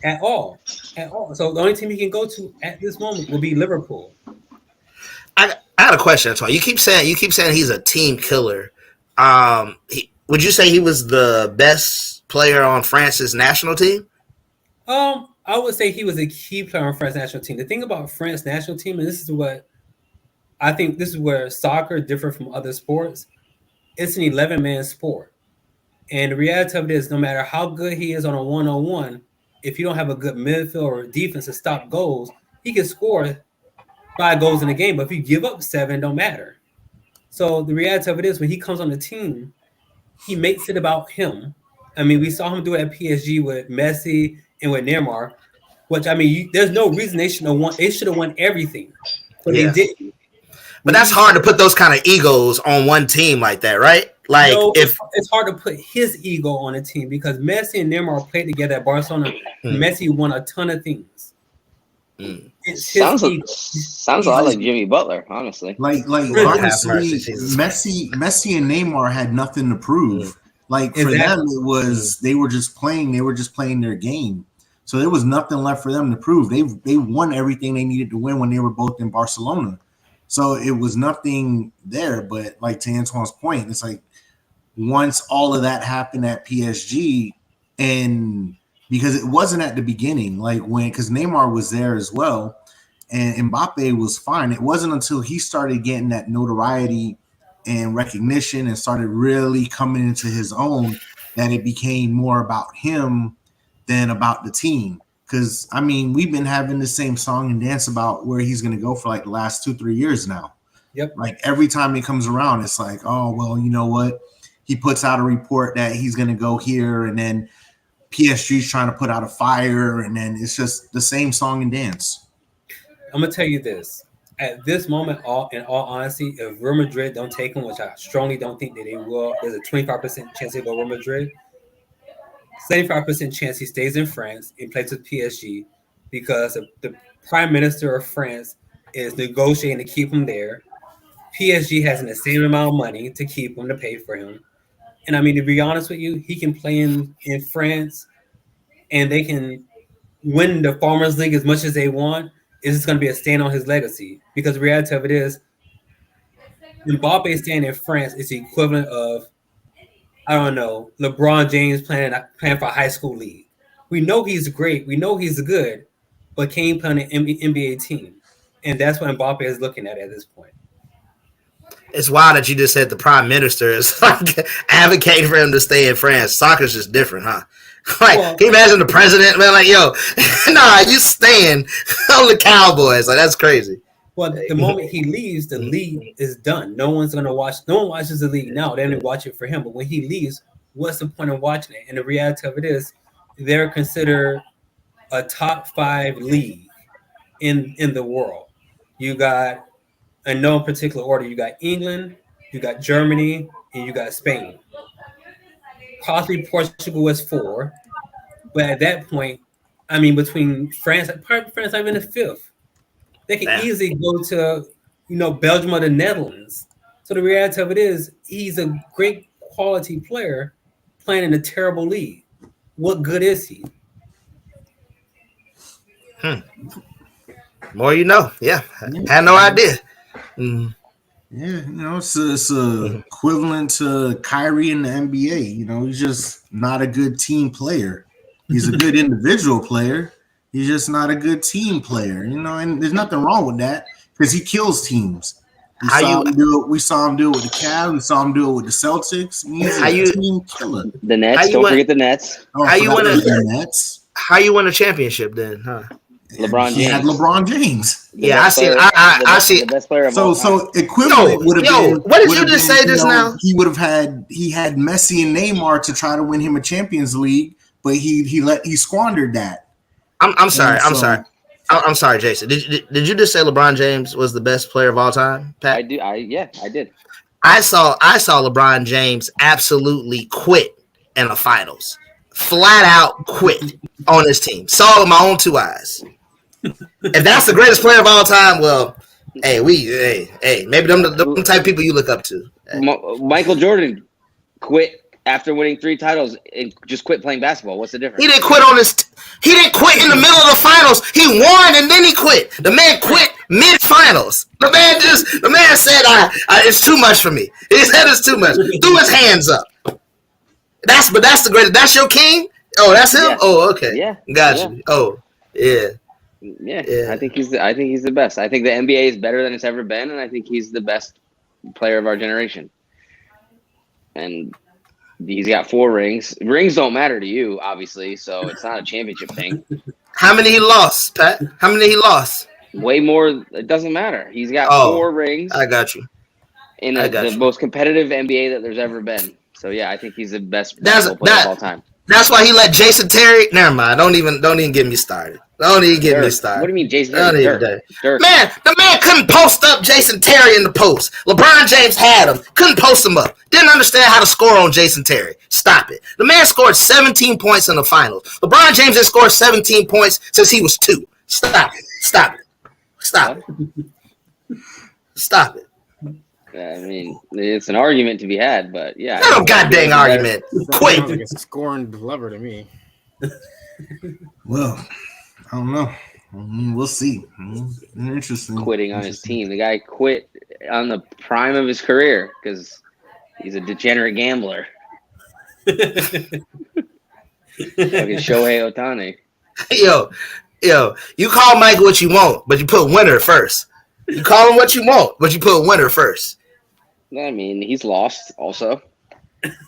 at all. So the only team he can go to at this moment will be Liverpool. I got a question, Antoine. You keep saying he's a team killer. Would you say he was the best player on France's national team? I would say he was a key player on France's national team. The thing about France's national team, and this is what I think this is where soccer differs from other sports. It's an 11-man sport. And the reality of it is, no matter how good he is on a one-on-one, if you don't have a good midfield or defense to stop goals, he can score 5 goals in a game. But if you give up 7, it don't matter. So the reality of it is, when he comes on the team, he makes it about him. I mean, we saw him do it at PSG with Messi and with Neymar, which, I mean, there's no reason they should have won. They should have won everything, but they didn't. But that's hard to put those kind of egos on one team like that, right? Like, if it's hard to put his ego on a team because Messi and Neymar played together at Barcelona. Messi won a ton of things. It's sounds a lot like Jimmy Butler, honestly. Like honestly, Messi and Neymar had nothing to prove. Like for them, it was they were just playing their game. So there was nothing left for them to prove. They won everything they needed to win when they were both in Barcelona. So it was nothing there. But like to Antoine's point, it's like once all of that happened at PSG, and because it wasn't at the beginning, like because Neymar was there as well, and Mbappe was fine. It wasn't until he started getting that notoriety and recognition and started really coming into his own that it became more about him than about the team. Because, I mean, we've been having the same song and dance about where he's going to go for like the last 2-3 years now. Yep. Like every time he comes around, it's like, oh, well, you know what? He puts out a report that he's going to go here, and then PSG's trying to put out a fire, and then it's just the same song and dance. I'm going to tell you this. At this moment, in all honesty, if Real Madrid don't take him, which I strongly don't think that they will, there's a 25% chance they go Real Madrid. 75% chance he stays in France and plays with PSG because the Prime Minister of France is negotiating to keep him there. PSG has the same amount of money to keep him, to pay for him. And I mean, to be honest with you, he can play in France and they can win the Farmers League as much as they want. It's just going to be a stain on his legacy because the reality of it is Mbappe staying in France is the equivalent of, I don't know, LeBron James playing for a high school league. We know he's great. We know he's good, but can he play on an NBA team? And that's what Mbappe is looking at this point. It's wild that you just said the prime minister is like advocating for him to stay in France. Soccer's just different, huh? Like, can you imagine the president, man? Like, yo, nah, you staying on the Cowboys. Like, that's crazy. Well, the moment he leaves, the league is done. No one's going to watch. No one watches the league now. They only watch it for him. But when he leaves, what's the point of watching it? And the reality of it is they're considered a top 5 league in the world. You got, in no particular order, you got England, you got Germany, and you got Spain. Possibly Portugal was 4. But at that point, I mean, between France not even the 5th. They can easily go to, Belgium or the Netherlands. So the reality of it is he's a great quality player playing in a terrible league. What good is he? More you know. Yeah. Had no idea. Yeah, it's equivalent to Kyrie in the NBA. He's just not a good team player. He's a good individual player. He's just not a good team player, and there's nothing wrong with that because he kills teams. We saw him do it with the Cavs. We saw him do it with the Celtics. He's a team killer. The Nets. Don't forget the Nets. How you win a championship then, huh? LeBron James. He had LeBron James. I see the best player of all time. So equivalent would have been. What did you just say just now? He had Messi and Neymar to try to win him a Champions League, but he squandered that. I'm sorry, Jason. Did you just say LeBron James was the best player of all time, Pat? I did. I saw LeBron James absolutely quit in the finals. Flat out quit on his team. Saw it with my own 2 eyes. If that's the greatest player of all time, well, maybe them the type of people you look up to. Michael Jordan quit after winning 3 titles and just quit playing basketball. What's the difference? He didn't quit he didn't quit in the middle of the finals. He won and then he quit. The man quit mid-finals. The man said, it's too much for me. He said it's too much. Threw his hands up. That's the greatest. That's your king? Oh, that's him? Yeah. Oh, okay. Yeah. Got you. Oh, yeah. Yeah. I think he's the best. I think the NBA is better than it's ever been, and I think he's the best player of our generation. And he's got 4 rings. Rings don't matter to you, obviously, so it's not a championship thing. How many he lost, Pat? How many he lost? Way more. It doesn't matter. He's got 4 rings. I got you. In the most competitive NBA that there's ever been. So yeah, I think he's the best basketball player of all time. That's why he let Jason Terry. Never mind. Don't even get me started. Don't even get me started. What do you mean, Jason Terry? Dirk. Man, the man couldn't post up Jason Terry in the post. LeBron James had him. Couldn't post him up. Didn't understand how to score on Jason Terry. Stop it. The man scored 17 points in the finals. LeBron James has scored 17 points since he was 2. Stop it. Stop it. Stop it. Stop it. I mean, it's an argument to be had, but yeah. No goddamn argument. Quit. Sounds like a scorned lover to me. Well, I don't know. We'll see. Interesting. Quitting on his team. The guy quit on the prime of his career because he's a degenerate gambler. Like Shohei Ohtani. Yo, you call Mike what you want, but you put winner first. You call him what you want, but you put winner first. I mean, he's lost also.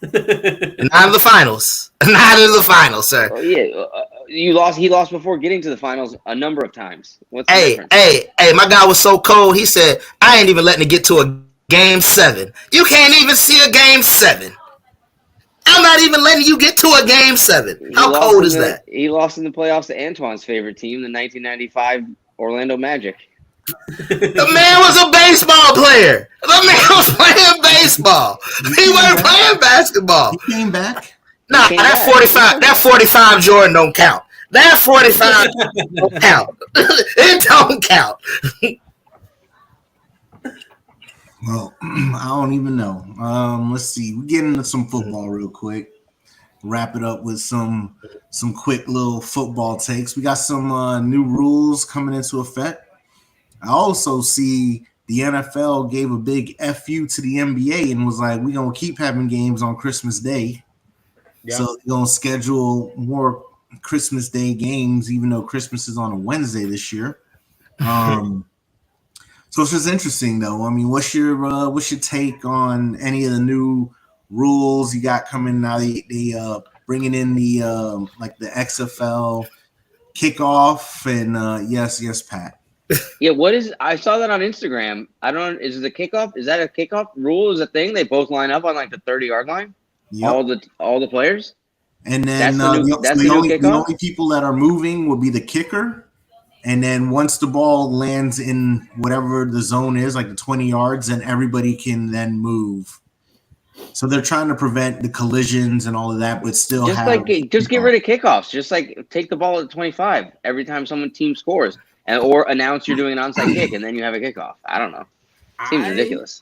Not in the finals. Not in the finals, sir. Oh, yeah, you lost. He lost before getting to the finals a number of times. What's the difference? Hey! My guy was so cold. He said, "I ain't even letting it get to a game 7. You can't even see a game 7. I'm not even letting you get to a game 7. How cold is that?" He lost in the playoffs to Antoine's favorite team, the 1995 Orlando Magic. The man was a baseball player. The man was playing baseball. He wasn't playing basketball. He came back. Nah, that 45 Jordan don't count. That 45 don't count. It don't count. Well, I don't even know. Let's see. We get into some football real quick. Wrap it up with some quick little football takes. We got some new rules coming into effect. I also see the NFL gave a big FU to the NBA and was like, we're going to keep having games on Christmas Day. Yep. So they're going to schedule more Christmas Day games, even though Christmas is on a Wednesday this year. So it's just interesting, though. I mean, what's your take on any of the new rules you got coming now? They bringing in the the XFL kickoff and yes, Pat. Yeah, I saw that on Instagram. Is it a kickoff? Is that a kickoff rule? Is a thing? They both line up on like the 30-yard line? Yep. All the players? And then the only people that are moving will be the kicker. And then once the ball lands in whatever the zone is, like the 20 yards, then everybody can then move. So they're trying to prevent the collisions and all of that, but still get rid of kickoffs. Just like take the ball at 25 every time team scores. Or announce you're doing an onside kick, and then you have a kickoff. I don't know. Seems ridiculous.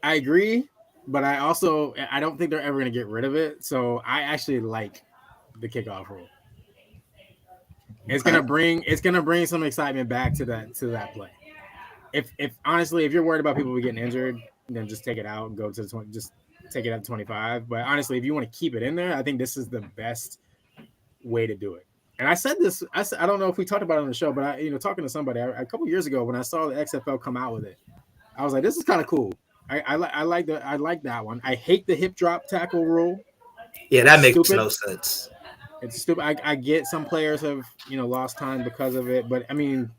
I agree, but I don't think they're ever going to get rid of it. So I actually like the kickoff rule. It's gonna bring some excitement back to that play. If honestly, if you're worried about people getting injured, then just take it out and go to the 20. Just take it at 25. But honestly, if you want to keep it in there, I think this is the best way to do it. And I said this. I don't know if we talked about it on the show, but talking to somebody a couple years ago when I saw the XFL come out with it, I was like, "This is kind of cool." I like that one. I hate the hip drop tackle rule. Yeah, that makes no sense. It's stupid. I get some players have lost time because of it, but I mean,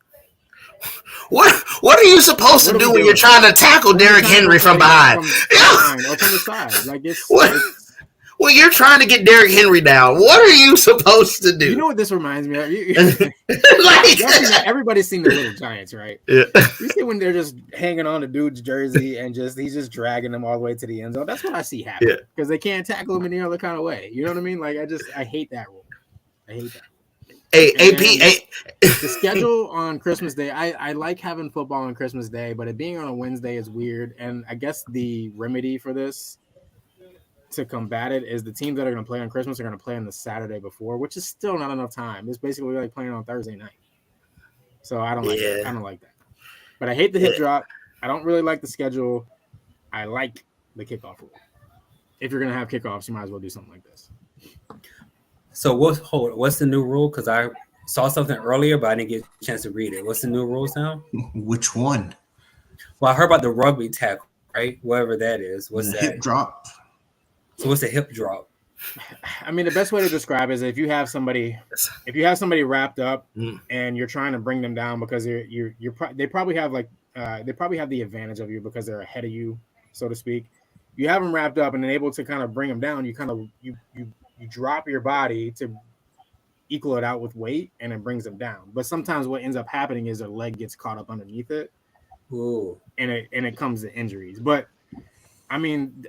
what are you supposed to do when you're trying to tackle Derrick Henry from behind? Or from the side? Like it's when you're trying to get Derrick Henry down, what are you supposed to do? You know what this reminds me of? Everybody's seen the Little Giants, right? Yeah. You see when they're just hanging on the dude's jersey and he's just dragging them all the way to the end zone. That's what I see happen because they can't tackle him any other kind of way. You know what I mean? Like I hate that rule. I hate that. The schedule on Christmas Day, I like having football on Christmas Day, but it being on a Wednesday is weird. And I guess the remedy for this, to combat it is the teams that are going to play on Christmas are going to play on the Saturday before, which is still not enough time. It's basically like playing on Thursday night. So I don't like that. I don't like that. But I hate the hip drop. I don't really like the schedule. I like the kickoff rule. If you're going to have kickoffs, you might as well do something like this. So what's the new rule? Because I saw something earlier, but I didn't get a chance to read it. What's the new rules now? Which one? Well, I heard about the rugby tackle, right? Whatever that is. What's that? Hip drop. So what's a hip drop? I mean, the best way to describe it is if you have somebody wrapped up and you're trying to bring them down because they probably have the advantage of you because they're ahead of you, so to speak. You have them wrapped up and then able to kind of bring them down. You kind of you drop your body to equal it out with weight, and it brings them down. But sometimes what ends up happening is their leg gets caught up underneath it. Ooh. And it comes to injuries. But I mean,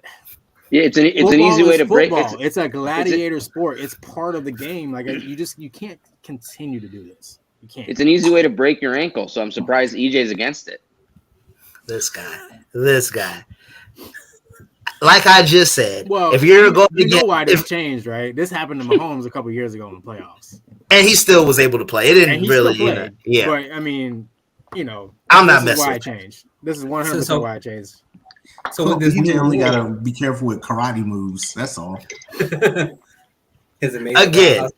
yeah, it's an easy way to break. It's a gladiator sport. It's part of the game. Like you can't continue to do this. You can't. It's an easy way to break your ankle. So I'm surprised EJ's against it. This guy. Like I just said, well, if you're going to get why this changed, right? This happened to Mahomes a couple years ago in the playoffs, and he still was able to play. It didn't really, yeah. But I mean, I'm not messing. Why it changed. This is 100% why it changed. So with this, you only gotta be careful with karate moves. That's all. His amazing. Again,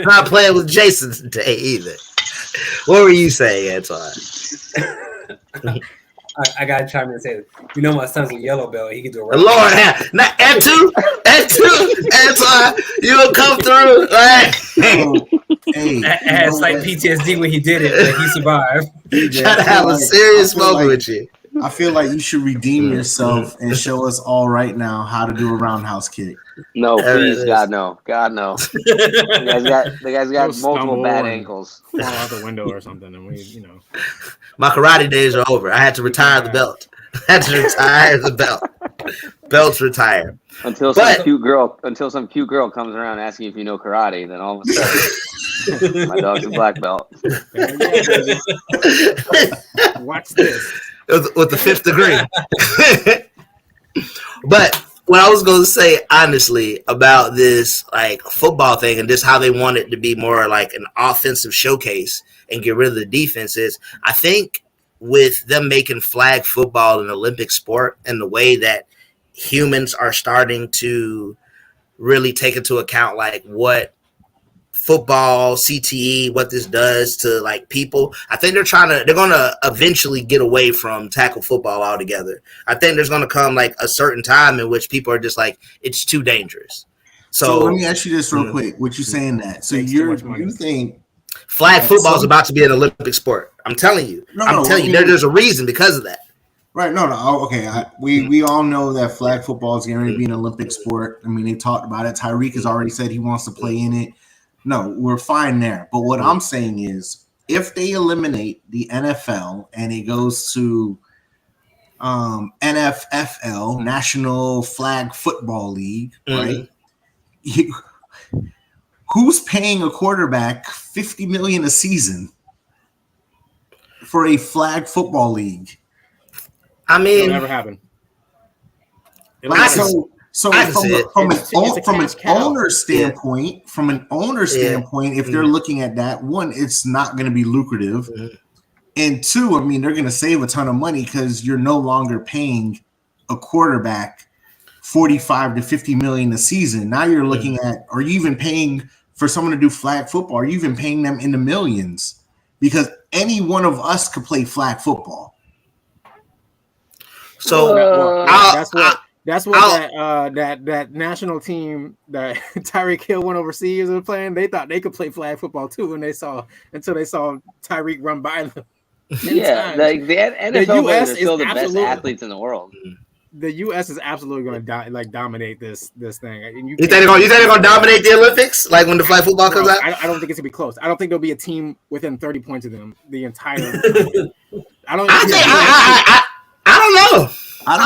not playing with Jason today either. What were you saying, Antoine? I gotta chime in and say, my son's a yellow belt. He can do a Lord, not Antoine, you will come through. Right? Hey, I had slight PTSD when he did it, but he survived. Trying to have a serious moment with you. I feel like you should redeem yourself and show us all right now how to do a roundhouse kick. No, please, God, no. God, no. The guy's got multiple bad ankles. Fall out the window or something, and My karate days are over. I had to retire the belt. Belt's retired. Until some cute girl comes around asking if you know karate, then all of a sudden, my dog's a black belt. Watch this. With the 5th degree. But what I was going to say, honestly, about this like football thing and just how they want it to be more like an offensive showcase and get rid of the defense is, I think with them making flag football an Olympic sport and the way that humans are starting to really take into account like what football, CTE, what this does to like people. I think they're going to eventually get away from tackle football altogether. I think there's going to come like a certain time in which people are just like, it's too dangerous. So let me ask you this real quick. What you saying that? So you think flag football is about to be an Olympic sport? I'm telling you. There's a reason because of that. Right. No. Okay. We all know that flag football is going to be an Olympic sport. I mean, they talked about it. Tyreek has already said he wants to play in it. No, we're fine there. But what I'm saying is if they eliminate the NFL and it goes to NFFL, National Flag Football League, right? Who's paying a quarterback $50 million a season for a flag football league? I mean, it'll never happen. So from an owner standpoint, if they're looking at that, one, it's not going to be lucrative, and two, I mean, they're going to save a ton of money because you're no longer paying a quarterback $45 to $50 million a season. Now you're looking at, are you even paying for someone to do flag football? Are you even paying them in the millions? Because any one of us could play flag football. So that's what that national team that Tyreek Hill went overseas was playing. They thought they could play flag football too, until they saw Tyreek run by them. Yeah, like the NFL players are still the best athletes in the world. The U.S. is absolutely going to dominate this thing. And you think they're going to dominate the Olympics? Like when the flag football comes out? I don't think it's going to be close. I don't think there'll be a team within 30 points of them the entire time. I don't know. I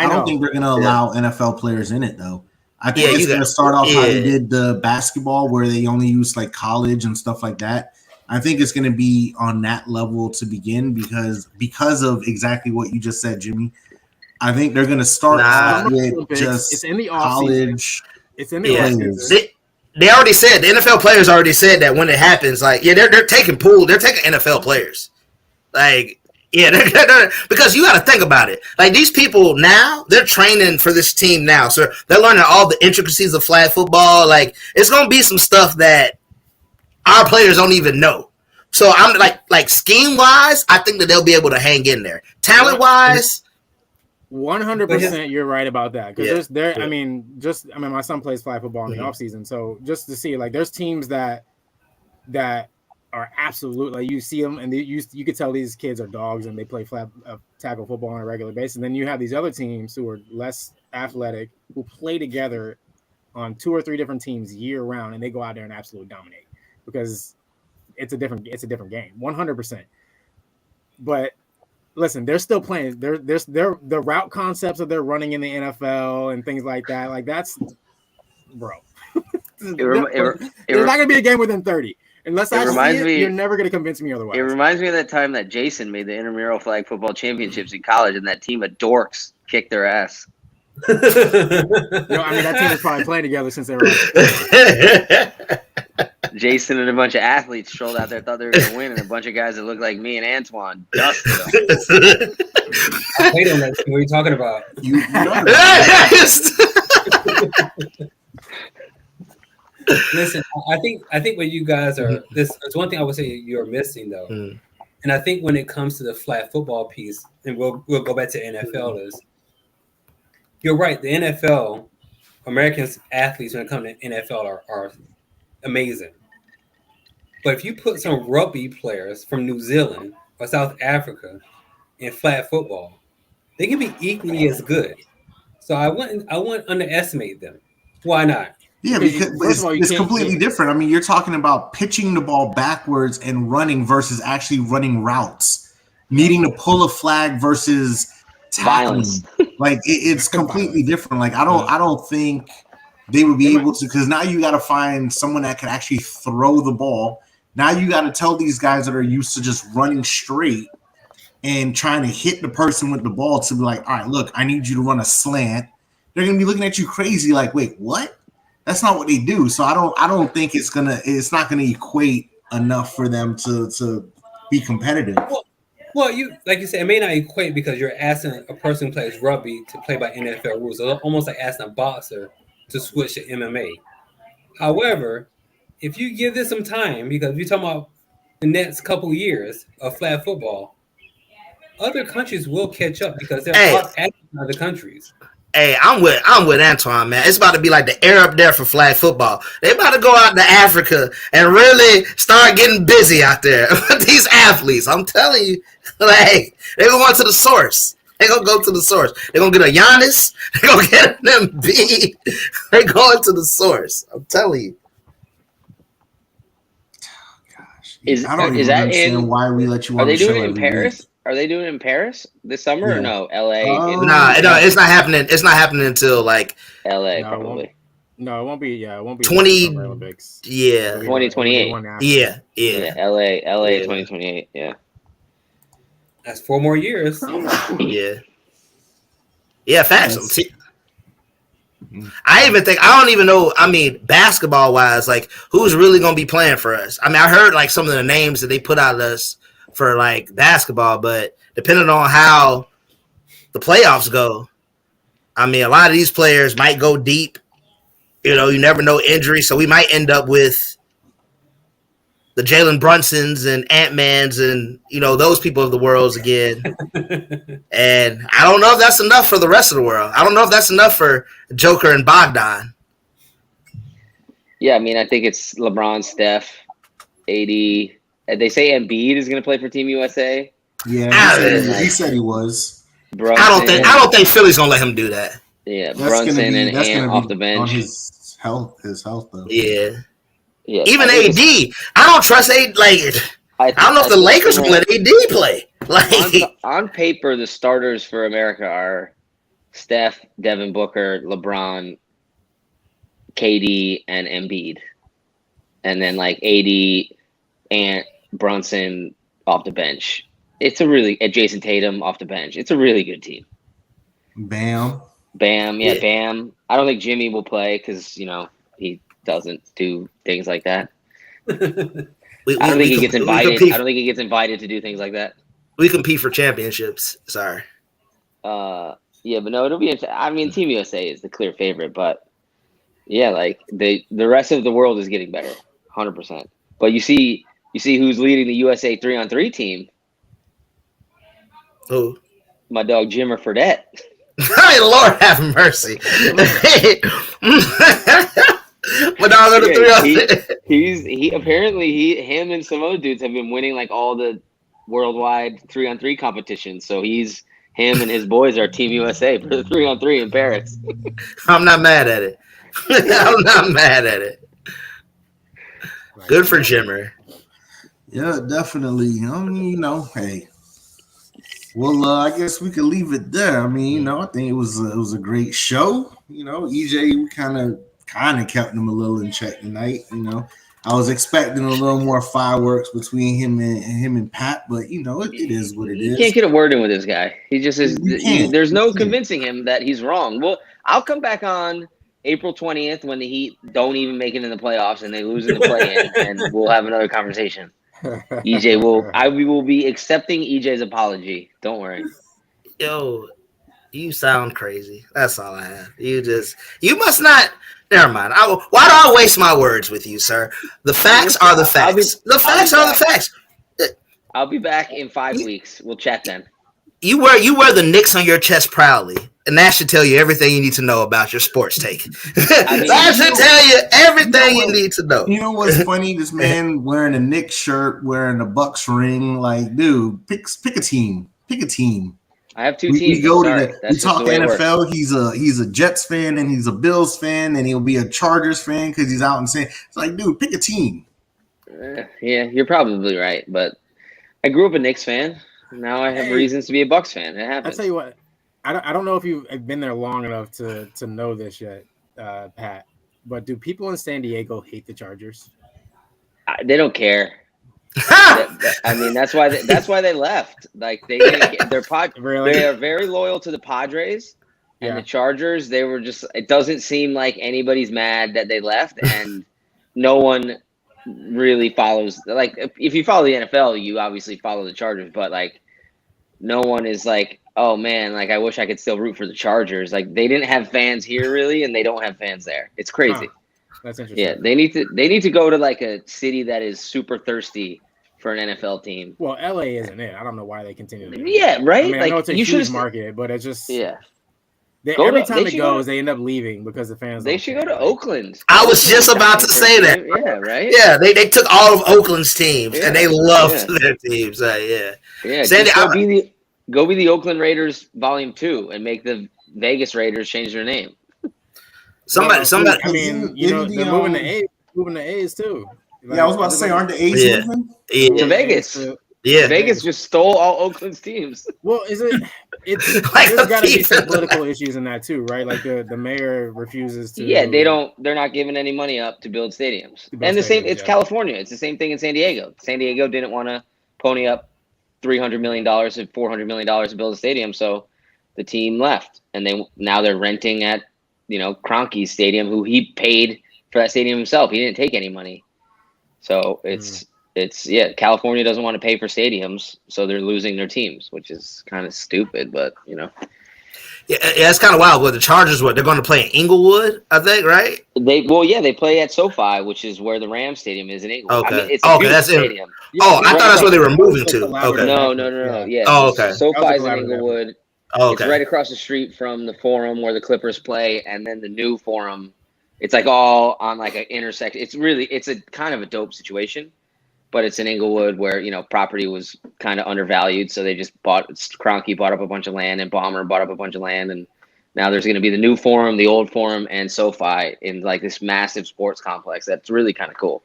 don't think they're going to allow NFL players in it, though. I think it's going to start off how they did the basketball, where they only use like college and stuff like that. I think it's going to be on that level to begin because of exactly what you just said, Jimmy. I think they're going to start Nah. off with Olympics, just it's in the offseason. college. It's in the Yeah. offseason. They already said, the NFL players already said that when it happens, like, yeah, they're taking NFL players. Like, yeah, they're because you got to think about it. Like, these people now, they're training for this team now. So they're learning all the intricacies of flag football. Like, it's going to be some stuff that our players don't even know. So I'm like scheme-wise, I think that they'll be able to hang in there. Talent-wise, 100%, you're right about that. Because Yeah. I mean, my son plays flag football in the offseason, so just to see, like, there's teams that are absolute, like, you see them and you could tell these kids are dogs and they play tackle football on a regular basis. And then you have these other teams who are less athletic who play together on 2 or 3 different teams year round, and they go out there and absolutely dominate because it's a different game, 100%. But listen, they're still playing. They're the route concepts that they're running in the NFL and things like that. Like, that's, bro. There's not gonna be a game within 30. Unless I see it, you're never gonna convince me otherwise. It reminds me of that time that Jason made the intramural flag football championships in college, and that team of dorks kicked their ass. I mean, that team was probably playing together since they were. Jason and a bunch of athletes strolled out there, thought they were going to win, and a bunch of guys that looked like me and Antoine dusted them. I played on that team. What are you talking about? You know that. Listen, I think what you guys are, this is one thing I would say you're missing though. And I think when it comes to the flag football piece, and we'll go back to NFL, is you're right. The NFL, Americans athletes when it comes to NFL are amazing. But if you put some rugby players from New Zealand or South Africa in flag football, they can be equally as good. So I wouldn't underestimate them. Why not? Yeah, because it's completely different. I mean, you're talking about pitching the ball backwards and running versus actually running routes, needing to pull a flag versus tackling. Like it's completely different. Like I don't think they would be able to, because now you got to find someone that can actually throw the ball. Now you got to tell these guys that are used to just running straight and trying to hit the person with the ball to be like, all right, look, I need you to run a slant. They're gonna be looking at you crazy, like, wait, what? That's not what they do. So I don't think it's not gonna equate enough for them to be competitive. Well, you like you said, it may not equate because you're asking a person who plays rugby to play by NFL rules. It's almost like asking a boxer to switch to MMA. However, if you give this some time, because we're talking about the next couple of years of flag football, other countries will catch up because there are athletes in other countries. Hey, I'm with Antoine, man. It's about to be like the air up there for flag football. They about to go out to Africa and really start getting busy out there with these athletes. I'm telling you, like, they're going to the source. They're going to go to the source. They're going to get a Giannis. They're going to get an Embiid. They're going to the source. I'm telling you. Gosh. I don't even understand why we let you on the show. Are they doing it in Paris? Are they doing it in Paris this summer or no? LA? Nah, it's not happening. It's not happening until like LA probably. No, it won't be. Yeah, it won't be 20. Olympics. Yeah, 2028. Yeah. LA, 2028. Yeah, that's 4 more years. Yeah, facts. I don't even know. I mean, basketball wise, like who's really gonna be playing for us? I mean, I heard like some of the names that they put out of us for like basketball, but depending on how the playoffs go, I mean, a lot of these players might go deep. You know, you never know injury, so we might end up with the Jalen Brunsons and Ant-Mans and, you know, those people of the world again. And I don't know if that's enough for the rest of the world. I don't know if that's enough for Joker and Bogdan. Yeah, I mean, I think it's LeBron, Steph, AD. They say Embiid is going to play for Team USA. Yeah, he said he was. Brunson, I don't think Philly's gonna let him do that. Yeah, Brunson and Ant off the bench. On his health though. Yeah. Yeah. Even AD, I don't trust AD. Like, I don't know if the Lakers will let AD play. Like, on paper, the starters for America are Steph, Devin Booker, LeBron, KD, and Embiid, and then like AD, Ant, Brunson off the bench. It's a really Jason Tatum off the bench. It's a really good team. Bam. Bam, Yeah. Bam. I don't think Jimmy will play because he doesn't do things like that. I don't think he gets invited. I don't think he gets invited to do things like that. We compete for championships. Sorry. Yeah, but no, it'll be. I mean, Team USA is the clear favorite, but yeah, like the rest of the world is getting better, 100%. But you see who's leading the USA 3-on-3 team? Who? My dog Jimmer Fredette. Hey, Lord have mercy. My dog on the 3-on-3. He apparently him and some other dudes have been winning like all the worldwide 3-on-3 competitions. So him and his boys are Team USA for the 3-on-3 in Paris. I'm not mad at it. I'm not mad at it. Good for Jimmer. Yeah, definitely. I mean, hey. Well, I guess we could leave it there. I mean, I think it was a great show. EJ, we kind of kept him a little in check tonight. I was expecting a little more fireworks between him and Pat, but it is what it is. You can't get a word in with this guy. He just is. There's no convincing him that he's wrong. Well, I'll come back on April 20th when the Heat don't even make it in the playoffs and they lose in the play-in, and we'll have another conversation. I will be accepting EJ's apology. Don't worry. Yo, you sound crazy. That's all I have. You must not. Never mind. Why do I waste my words with you, sir? The facts are the facts. The facts are the facts. I'll be back in 5 weeks. We'll chat then. You wear the Knicks on your chest proudly, and that should tell you everything you need to know about your sports take. That should tell you everything you need to know. You know what's funny? This man wearing a Knicks shirt, wearing a Bucks ring. Like, dude, pick a team. Pick a team. I have two We teams. go we talk NFL. He's a Jets fan, and he's a Bills fan, and he'll be a Chargers fan because he's out and saying it's like, dude, pick a team. Yeah, you're probably right, but I grew up a Knicks fan. Now I have reasons to be a Bucks fan. It happens. I'll tell you what. I don't know if you've been there long enough to know this yet, Pat. But do people in San Diego hate the Chargers? They don't care. I mean, that's why they left. Like they are very loyal to the Padres and the Chargers. They were just. It doesn't seem like anybody's mad that they left, and no one really follows. Like if you follow the NFL, you obviously follow the Chargers, but like no one is like, oh man, like I wish I could still root for the Chargers. Like they didn't have fans here really, and they don't have fans there. It's crazy. Huh. That's interesting. Yeah, they need to go to like a city that is super thirsty for an NFL team. Well, LA isn't it. I don't know why they continue to. Yeah, right. I mean, like, I know it's a huge market, but it's just every time it goes, they end up leaving because the fans. They should go to Oakland. I was just about to say that. Yeah, right. Yeah, they took all of Oakland's teams and they loved their teams. Yeah. Sandy, go be the Oakland Raiders Volume 2 and make the Vegas Raiders change their name. Somebody. I mean, they're moving the A's too. Like, I was about to say, aren't the A's moving? To Vegas. Vegas just stole all Oakland's teams. Well, it's like there's got to be some political issues in that too, right? Like the mayor refuses to. Yeah, they're not giving any money up to build stadiums. It's California. It's the same thing in San Diego. San Diego didn't want to pony up $300 million and $400 million to build a stadium, so the team left, and now they're renting at Kroenke's stadium, who he paid for that stadium himself. He didn't take any money, so it's California doesn't want to pay for stadiums, so they're losing their teams, which is kind of stupid, but Yeah, it's kind of wild. But the Chargers, they're going to play in Inglewood, I think, right? They play at SoFi, which is where the Rams stadium is in Inglewood. Okay. I mean, it's a that's stadium. I thought that's where they were moving to. Okay. No. Yeah. Oh, okay. SoFi is in Inglewood. Oh, okay. It's right across the street from the Forum where the Clippers play, and then the new Forum. It's like all on like an intersection. It's a kind of a dope situation, but it's in Inglewood where property was kind of undervalued, so they just Kroenke bought up a bunch of land, and Ballmer bought up a bunch of land, and now there's going to be the new Forum, the old Forum, and SoFi in like this massive sports complex. That's really kind of cool.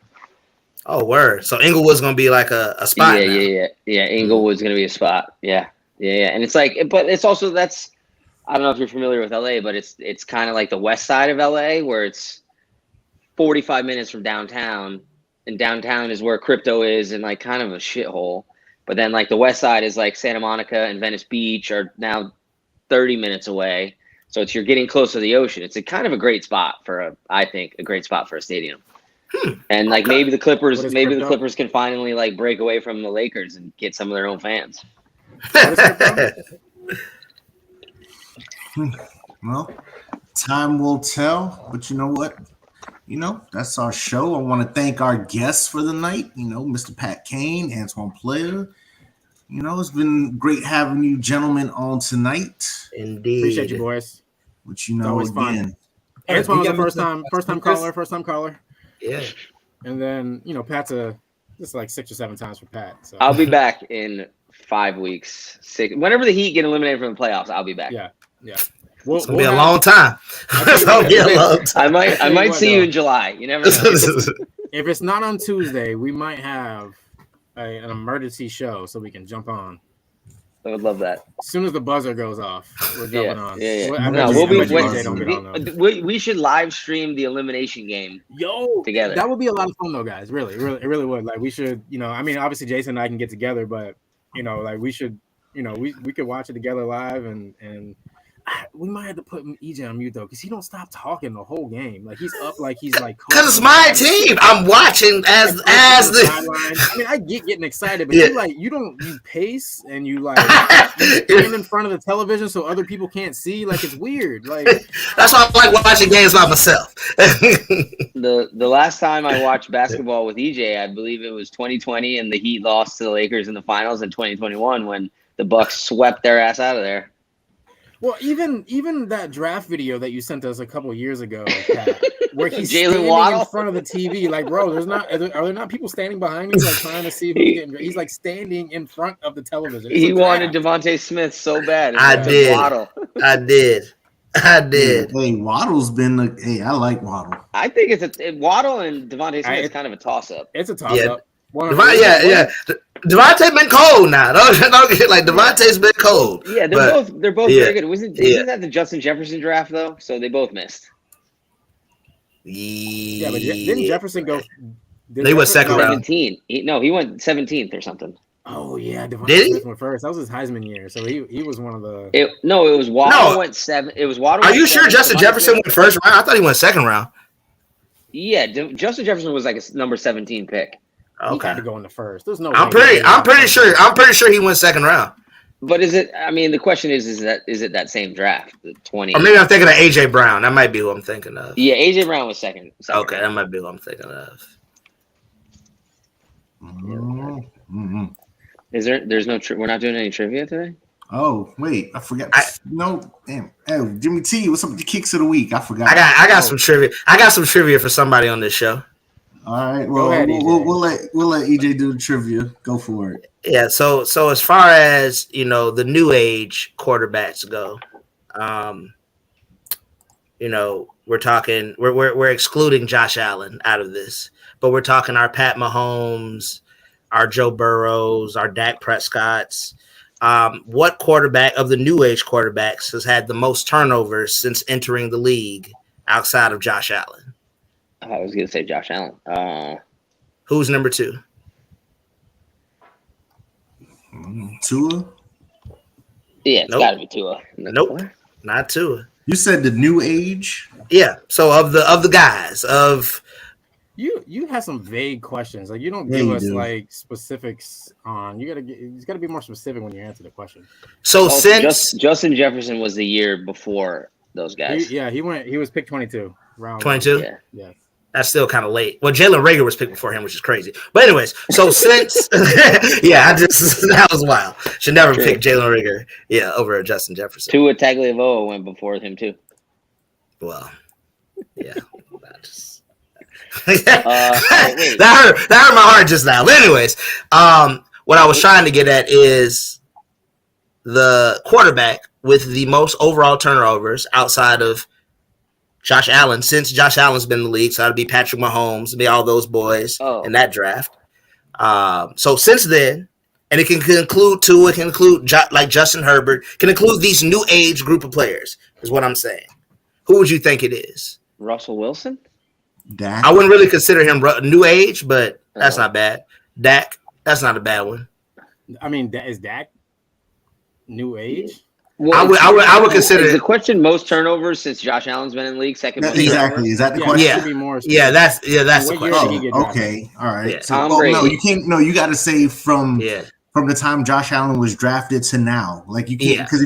Oh, word! So Inglewood's going to be like a spot. Yeah. Inglewood's going to be a spot. Yeah. And it's like, but it's also I don't know if you're familiar with LA, but it's kind of like the west side of LA where it's 45 minutes from downtown, and downtown is where crypto is and like kind of a shithole. But then like the west side is like Santa Monica and Venice Beach are now 30 minutes away. So you're getting close to the ocean. It's a kind of a great spot I think a great spot for a stadium. And like maybe the Clippers can finally like break away from the Lakers and get some of their own fans. Well, time will tell, but you know what? That's our show. I want to thank our guests for the night. Mr. Pat Kane, Antoine Player. It's been great having you gentlemen on tonight. Indeed. Appreciate you, boys. But always again, Antoine was the first time caller. Yeah. And then, Pat's just like 6 or 7 times for Pat. So I'll be back in 5 weeks. 6. Whenever the Heat get eliminated from the playoffs, I'll be back. Yeah. It's gonna be a long time. It's gonna be a long time. I might see you in July. You never know. If it's not on Tuesday, we might have an emergency show so we can jump on. I would love that. As soon as the buzzer goes off, we're jumping on. We should live stream the elimination game. Together. That would be a lot of fun though, guys. Really, it really would. Like we should, obviously Jason and I can get together, but like we should, we could watch it together live and we might have to put EJ on mute though, because he don't stop talking the whole game. Like he's up, like he's like. Because it's my team. I'm watching as the. I mean, I get getting excited, but you pace and you stand in front of the television so other people can't see. Like it's weird. Like that's why I like watching games by myself. The last time I watched basketball with EJ, I believe it was 2020, and the Heat lost to the Lakers in the finals in 2021 when the Bucks swept their ass out of there. Well, even that draft video that you sent us a couple of years ago, Pat, where he's standing in front of the TV, like, bro, are there not people standing behind me, like trying to see who's getting? He's like standing in front of the television. He wanted Devontae Smith so bad. I did. Hey, Waddle's been. I like Waddle. I think it's Waddle and Devontae Smith is kind of a toss up. It's a toss up. Devontae been cold now. Don't get like Devontae's been cold. Yeah, they're both very good. Isn't that the Justin Jefferson draft though? So they both missed. Yeah, but didn't Jefferson go? They went second round. 17. He went 17th or something. Oh yeah, Devontae Smith went first. That was his Heisman year, so he was one of the. It was Waddle went 7. It was Waddle. Are you sure Justin Jefferson went first round? I thought he went second round. Yeah, Justin Jefferson was like a number 17 pick. Okay, he had to go in the first. There's no. I'm pretty sure he went second round. But is it? I mean, the question is it that same draft, the 20? Or maybe I'm thinking of AJ Brown. That might be who I'm thinking of. Yeah, AJ Brown was second okay, that might be who I'm thinking of. Mm-hmm. There's no. We're not doing any trivia today. Oh wait, I forgot. Damn. Hey, Jimmy T, what's up with the kicks of the week? I forgot. I got some trivia. I got some trivia for somebody on this show. All right. Well, we'll let EJ do the trivia. Go for it. Yeah. So as far as the new age quarterbacks go, we're talking. We're excluding Josh Allen out of this, but we're talking our Pat Mahomes, our Joe Burrows, our Dak Prescotts. What quarterback of the new age quarterbacks has had the most turnovers since entering the league outside of Josh Allen? I was going to say Josh Allen. Who's number 2? Tua? Yeah, it's got to be Tua. Nope, not Tua. You said the new age? Yeah. So of the guys of you have some vague questions. Like you don't give us like specifics on. It's got to be more specific when you answer the question. So since Justin Jefferson was the year before those guys. He was picked 22. Round 22. Yeah. That's still kind of late. Well, Jalen Reagor was picked before him, which is crazy. But anyways, so since that was wild. Should never pick Jalen Reagor, over Justin Jefferson. Tua Tagovailoa went before him too. Well, yeah. Wait. that hurt my heart just now. But anyways, what I was trying to get at is the quarterback with the most overall turnovers outside of Josh Allen, since Josh Allen's been in the league, so it'll be Patrick Mahomes, it'll be all those boys in that draft. So since then, and it can include Tua, it can include like Justin Herbert, can include these new age group of players, is what I'm saying. Who would you think it is? Russell Wilson? Dak? I wouldn't really consider him new age, but that's not bad. Dak, that's not a bad one. I mean, is Dak new age? I would consider Is the it. question most turnovers since Josh Allen's been in the league? Second most Exactly. Is that the Yeah, question? it Yeah. should be more. Yeah, that's the What year question. did he get Oh, drafted? okay. All right. Yeah. So, Tom no, Brady. you can't. No, you got to say from Yeah. the time Josh Allen was drafted to now. Like you can't, Yeah. because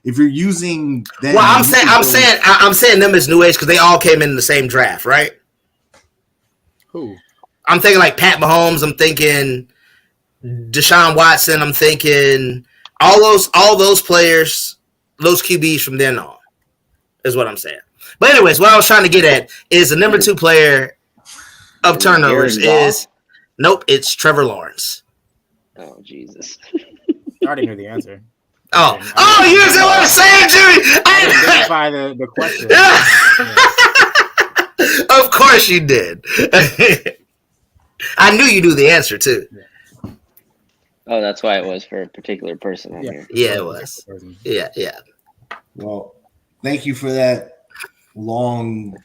if you're using that, Well, I'm saying them as new age because they all came in the same draft, right? Who? I'm thinking like Pat Mahomes. I'm thinking Deshaun Watson. I'm thinking all those players, those QBs from then on, is what I'm saying. But anyways, what I was trying to get at is the number 2 player of turnovers Jared is nope, it's Trevor Lawrence. Oh Jesus! I already knew the answer. Oh, you see what I'm saying, Jimmy? Identify the question. Of course you did. I knew you knew the answer too. Oh, that's why it was for a particular person on here. Yeah, it was. Yeah. Well, thank you for that long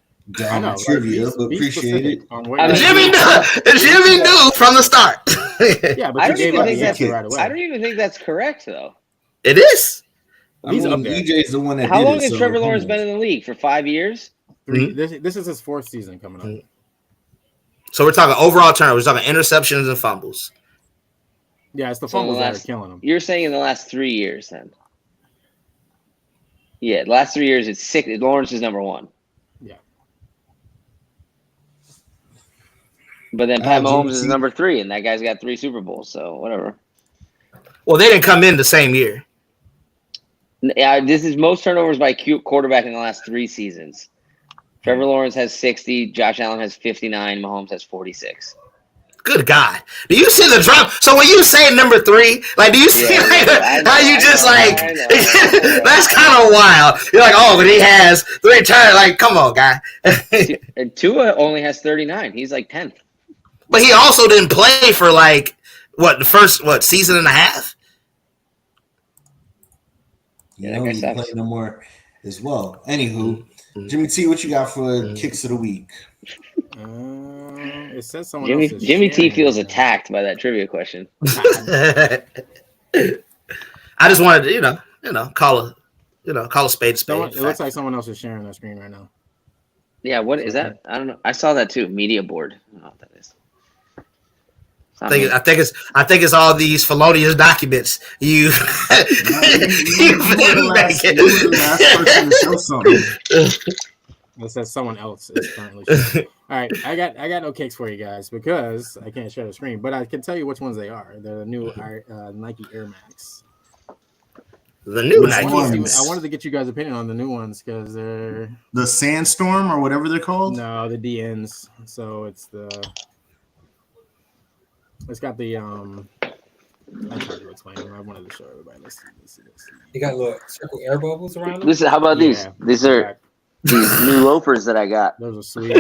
I know, trivia, like, but be appreciate it. specific on what I mean, Jimmy knew from the start. Yeah, but I you don't gave even up think the that's. answer right away. I don't even think that's correct though. It is. He's up there. DJ's the one that How did long it, has so Trevor who Lawrence knows? been in the league? For 5 years? This is his 4th season coming up. So we're talking overall turnovers. We're talking interceptions and fumbles. Yeah, it's the So in the fumbles that last- are killing him. You're saying in the last 3 years, then? Yeah, the last 3 years, it's 6. Lawrence is number 1. Yeah. But then Pat Mahomes is see- number 3, and that guy's got 3 Super Bowls, so whatever. Well, they didn't come in the same year. Yeah, this is most turnovers by quarterback in the last 3 seasons. Trevor Lawrence has 60, Josh Allen has 59, Mahomes has 46. Good God. Do you see the drop? So when you say number 3, like, do you see Yeah, I know, how you I just know, like, I know. that's kind of wild. You're like, oh, but he has 3 turns. Like, come on, guy. And Tua only has 39. He's like 10th. But he also didn't play for like, the first season and a half? You Yeah, know, that he guy play sucks. no more as well. Anywho, Jimmy T, what you got for kicks of the week? It says someone else is Jimmy T sharing feels it. attacked by that trivia question. I just wanted to, call a spade a spade. It looks like someone else is sharing their screen right now. Yeah, what is that? I don't know. I saw that too. Media board. I don't know what that is. It's not me. I think it's all these felonious documents. You You were the last person to show something. It says someone else is currently sharing. All right, I got no kicks for you guys because I can't share the screen, but I can tell you which ones they are. They're the new Nike Air Max. The new Which Nike. ones? I wanted to get you guys' opinion on the new ones because they're The Sandstorm or whatever they're called. no the DNs. So it's got the I tried to explain them. I wanted to show everybody. Let's see. You got little circle air bubbles around them. This is, how about these? Yeah. These are these new loafers that I got. Those are sweet.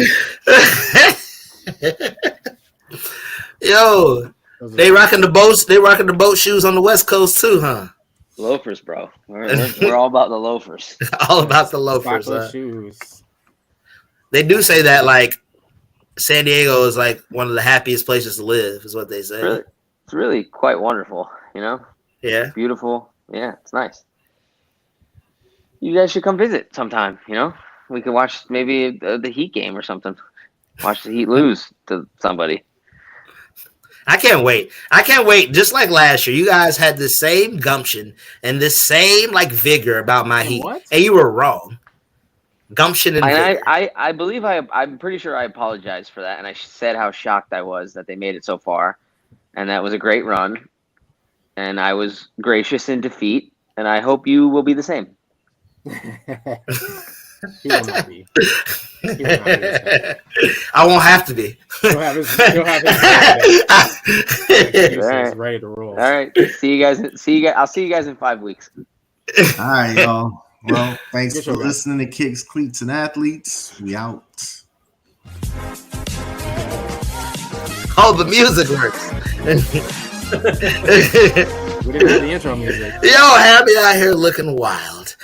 Yo, Those are they rocking the boats. They rocking the boat shoes on the West Coast too, huh? Loafers, bro. We're all about the loafers. All about the loafers. Stockless shoes. They do say that like San Diego is like one of the happiest places to live, is what they say. It's really quite wonderful. You know, Yeah. beautiful. Yeah, it's nice. You guys should come visit sometime. You know, we could watch maybe the Heat game or something. Watch the Heat lose to somebody. I can't wait. Just like last year, you guys had the same gumption and the same like vigor about my Heat, What? and you were wrong. Gumption and vigor. I believe I'm pretty sure I apologized for that, and I said how shocked I was that they made it so far, and that was a great run, and I was gracious in defeat, and I hope you will be the same. He will not be. He will not be this guy. I won't have to be. He'll have his excuses ready to roll. All right, see you guys. I'll see you guys in 5 weeks. All right, y'all. Well, thanks Good for show, guys. listening to Kicks, Cleats, and Athletes. We out. Oh, the music works. We didn't have the intro music. Yo, Happy out here looking wild.